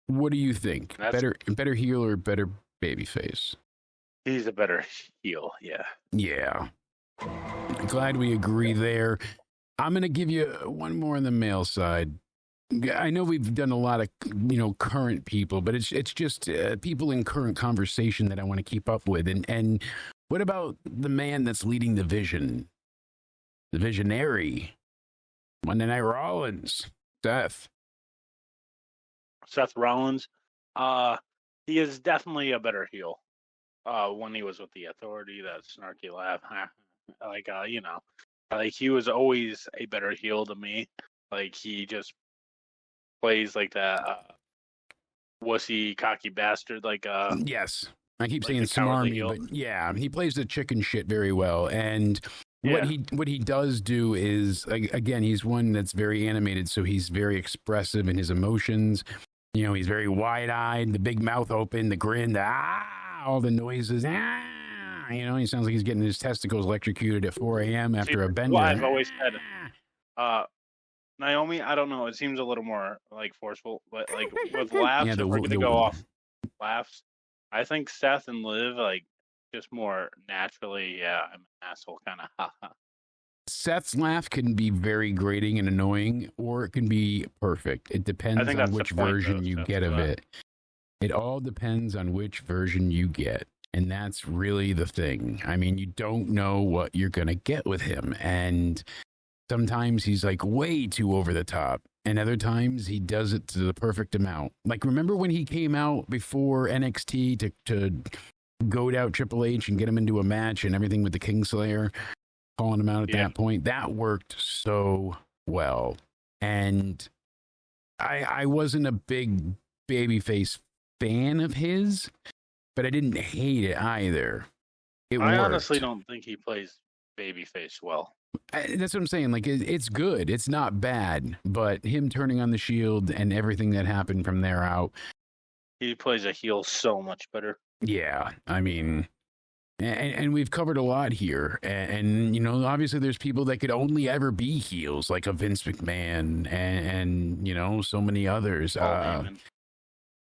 what do you think? That's- Better heel or better babyface? He's a better heel, yeah. Yeah. Glad we agree there. I'm going to give you one more on the male side. I know we've done a lot of, current people, but it's just people in current conversation that I want to keep up with. And what about the man that's leading the vision? The visionary? Monday Night Rollins. Seth. Seth Rollins, he is definitely a better heel. When he was with the Authority, that snarky laugh, like he was always a better heel to me. Like he just plays like that wussy, cocky bastard. Yes, I keep like saying the cowardly smarmy, heel. but yeah, he plays the chicken shit very well. And what he does do is, again, he's one that's very animated, so he's very expressive in his emotions. He's very wide-eyed, the big mouth open, the grin, all the noises. He sounds like he's getting his testicles electrocuted at 4 a.m. after a bender. Well, I've always said, Naomi, I don't know. It seems a little more like forceful, but like with laughs, Yeah, if we're gonna go off laughs, I think Seth and Liv just more naturally. Yeah, I'm an asshole, kind of. Seth's laugh can be very grating and annoying, or it can be perfect. It depends on which version you get of it. It all depends on which version you get. And that's really the thing. I mean, you don't know what you're going to get with him. And sometimes he's like way too over the top. And other times he does it to the perfect amount. Like, remember when he came out before NXT to goad out Triple H and get him into a match and everything with the Kingslayer? Calling him out at that point, that worked so well. And I wasn't a big babyface fan of his, but I didn't hate it either. I honestly don't think he plays babyface well. That's what I'm saying. Like, it's good. It's not bad, but him turning on the Shield and everything that happened from there out. He plays a heel so much better. Yeah, I mean... And we've covered a lot here. And obviously there's people that could only ever be heels, like a Vince McMahon and so many others.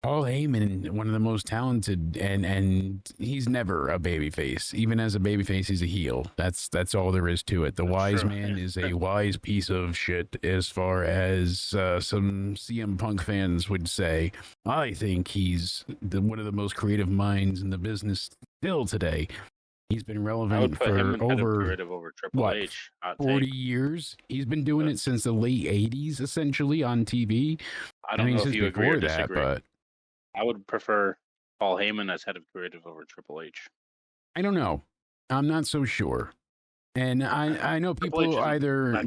Paul Heyman, one of the most talented, and he's never a babyface. Even as a babyface, he's a heel. That's all there is to it. The wise man is a wise piece of shit, as far as some CM Punk fans would say. I think he's one of the most creative minds in the business still today. He's been relevant for over Triple H, 40 years. He's been doing it since the late 80s, essentially, on TV. I don't know if you agree or that, disagree. but I would prefer Paul Heyman as head of creative over Triple H. I don't know. I'm not so sure. And I know people either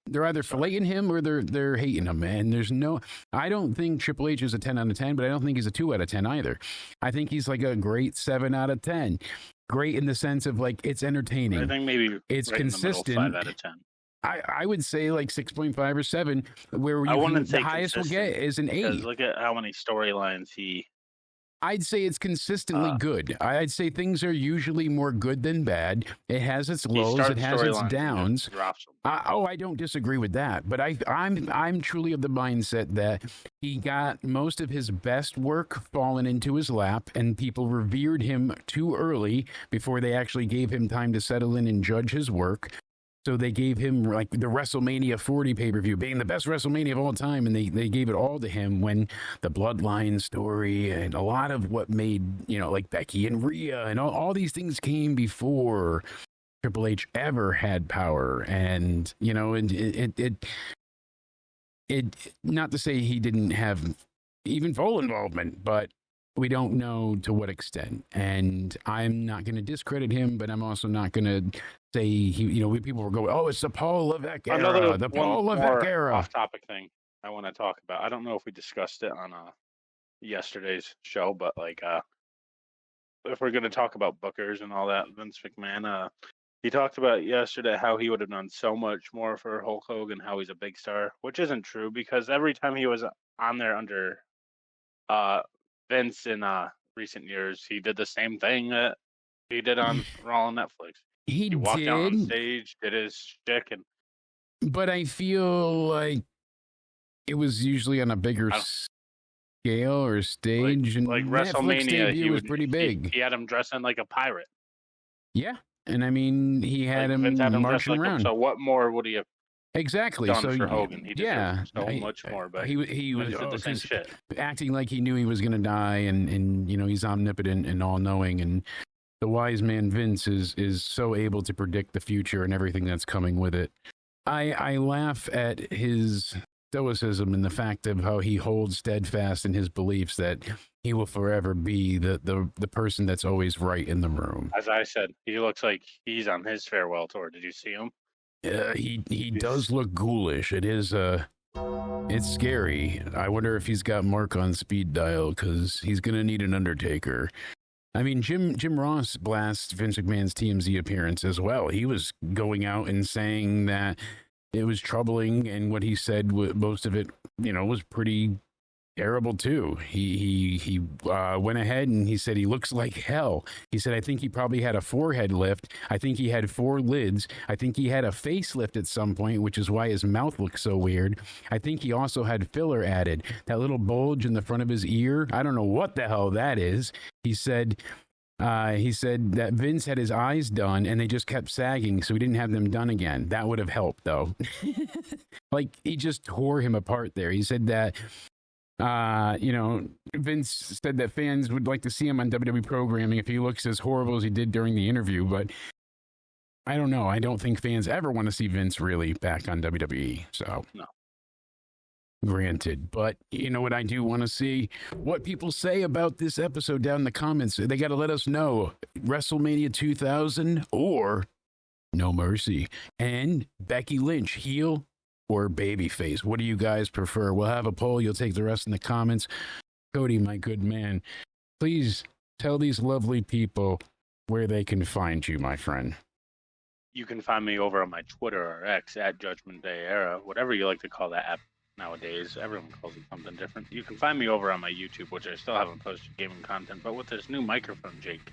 they're either filleting him or they're hating him. And I don't think Triple H is a 10 out of 10, but I don't think he's a 2 out of 10 either. I think he's like a great 7 out of 10. Great in the sense of like it's entertaining. I think maybe it's consistent. 5 out of 10. I would say like 6.5 or 7, where the highest we'll get is an 8. Look at how many storylines I'd say it's consistently good. I'd say things are usually more good than bad. It has its lows, it has its downs. I don't disagree with that, but I'm truly of the mindset that he got most of his best work fallen into his lap, and people revered him too early before they actually gave him time to settle in and judge his work. So they gave him like the WrestleMania 40 pay-per-view being the best WrestleMania of all time, and they gave it all to him when the Bloodline story and a lot of what made, like Becky and Rhea and all these things came before Triple H ever had power. And, it not to say he didn't have even full involvement, but we don't know to what extent. And I'm not going to discredit him, but I'm also not going to say people were going, oh, it's the Paul Levesque era, the Paul Levesque era. Off-topic thing I want to talk about. I don't know if we discussed it on yesterday's show, but if we're going to talk about bookers and all that, Vince McMahon, He talked about yesterday how he would have done so much more for Hulk Hogan, how he's a big star, which isn't true because every time he was on there under Vince in recent years, he did the same thing that he did on Raw on Netflix. He walked out on did, stage, did his shtick, and but I feel like it was usually on a bigger scale or stage, and like Netflix WrestleMania, debut was pretty big. He had him dressing like a pirate. Yeah, and I mean, he had him Vince had him dressed marching like him, around. so what more would he have Exactly. done So for Hogan? He deserved so I- much more, but he was Vince did the same shit. acting like he knew he was going to die, and you know, he's omnipotent and all knowing, and the wise man Vince is so able to predict the future and everything that's coming with it. I laugh at his stoicism and the fact of how he holds steadfast in his beliefs that he will forever be the person that's always right in the room. As I said, he looks like he's on his farewell tour. Did you see him? He does look ghoulish. It is it's scary. I wonder if he's got Mark on speed dial, because he's gonna need an Undertaker. I mean, Jim Ross blasts Vince McMahon's TMZ appearance as well. He was going out and saying that it was troubling, and what he said, most of it, you know, was pretty terrible too. He went ahead and he said he looks like hell. He said, I think he probably had a forehead lift. I think he had 4 lids. I think he had a facelift at some point, which is why his mouth looks so weird. I think he also had filler added. That little bulge in the front of his ear, I don't know what the hell that is. He said that Vince had his eyes done and they just kept sagging, so he didn't have them done again. That would have helped, though. Like, he just tore him apart there. He said that you know, Vince said that fans would like to see him on WWE programming if he looks as horrible as he did during the interview, but I don't know. I don't think fans ever want to see Vince really back on WWE. So, no. Granted. But you know what I do want to see? What people say about this episode down in the comments. They got to let us know. WrestleMania 2000 or No Mercy. And Becky Lynch, heel or babyface? What do you guys prefer? We'll have a poll. You'll take the rest in the comments. Cody, my good man, please tell these lovely people where they can find you, my friend. You can find me over on my Twitter or X at Judgment Day Era, whatever you like to call that app nowadays. Everyone calls it something different. You can find me over on my YouTube, which I still haven't posted gaming content, but with this new microphone Jake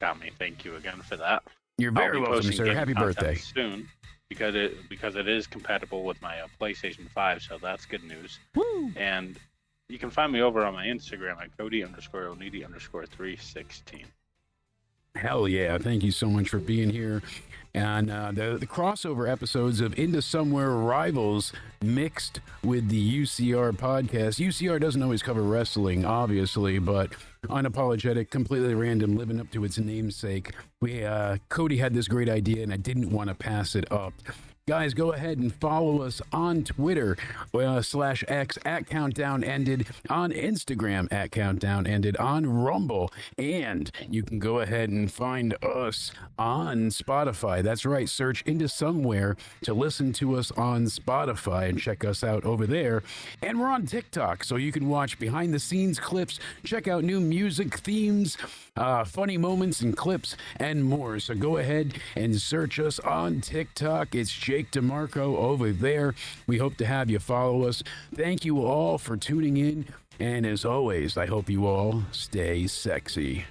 got me. Thank you again for that. You're very welcome, sir. Happy birthday. Soon. Because it is compatible with my PlayStation 5, so that's good news. Woo! And you can find me over on my Instagram at Cody_Onidi_316. Hell yeah. Thank you so much for being here. And the crossover episodes of Into Somewhere Rivals mixed with the UCR podcast. UCR doesn't always cover wrestling, obviously, but unapologetic, completely random, living up to its namesake. Cody had this great idea, and I didn't want to pass it up. Guys, go ahead and follow us on Twitter /X at Countdown Ended, on Instagram at Countdown Ended, on Rumble, and you can go ahead and find us on Spotify. That's right, search Into Somewhere to listen to us on Spotify and check us out over there. And we're on TikTok, so you can watch behind the scenes clips, check out new music themes, funny moments and clips, and more. So go ahead and search us on TikTok. It's Jake DeMarco over there. We hope to have you follow us. Thank you all for tuning in. And as always, I hope you all stay sexy.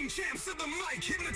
Champs of the mic, hitting the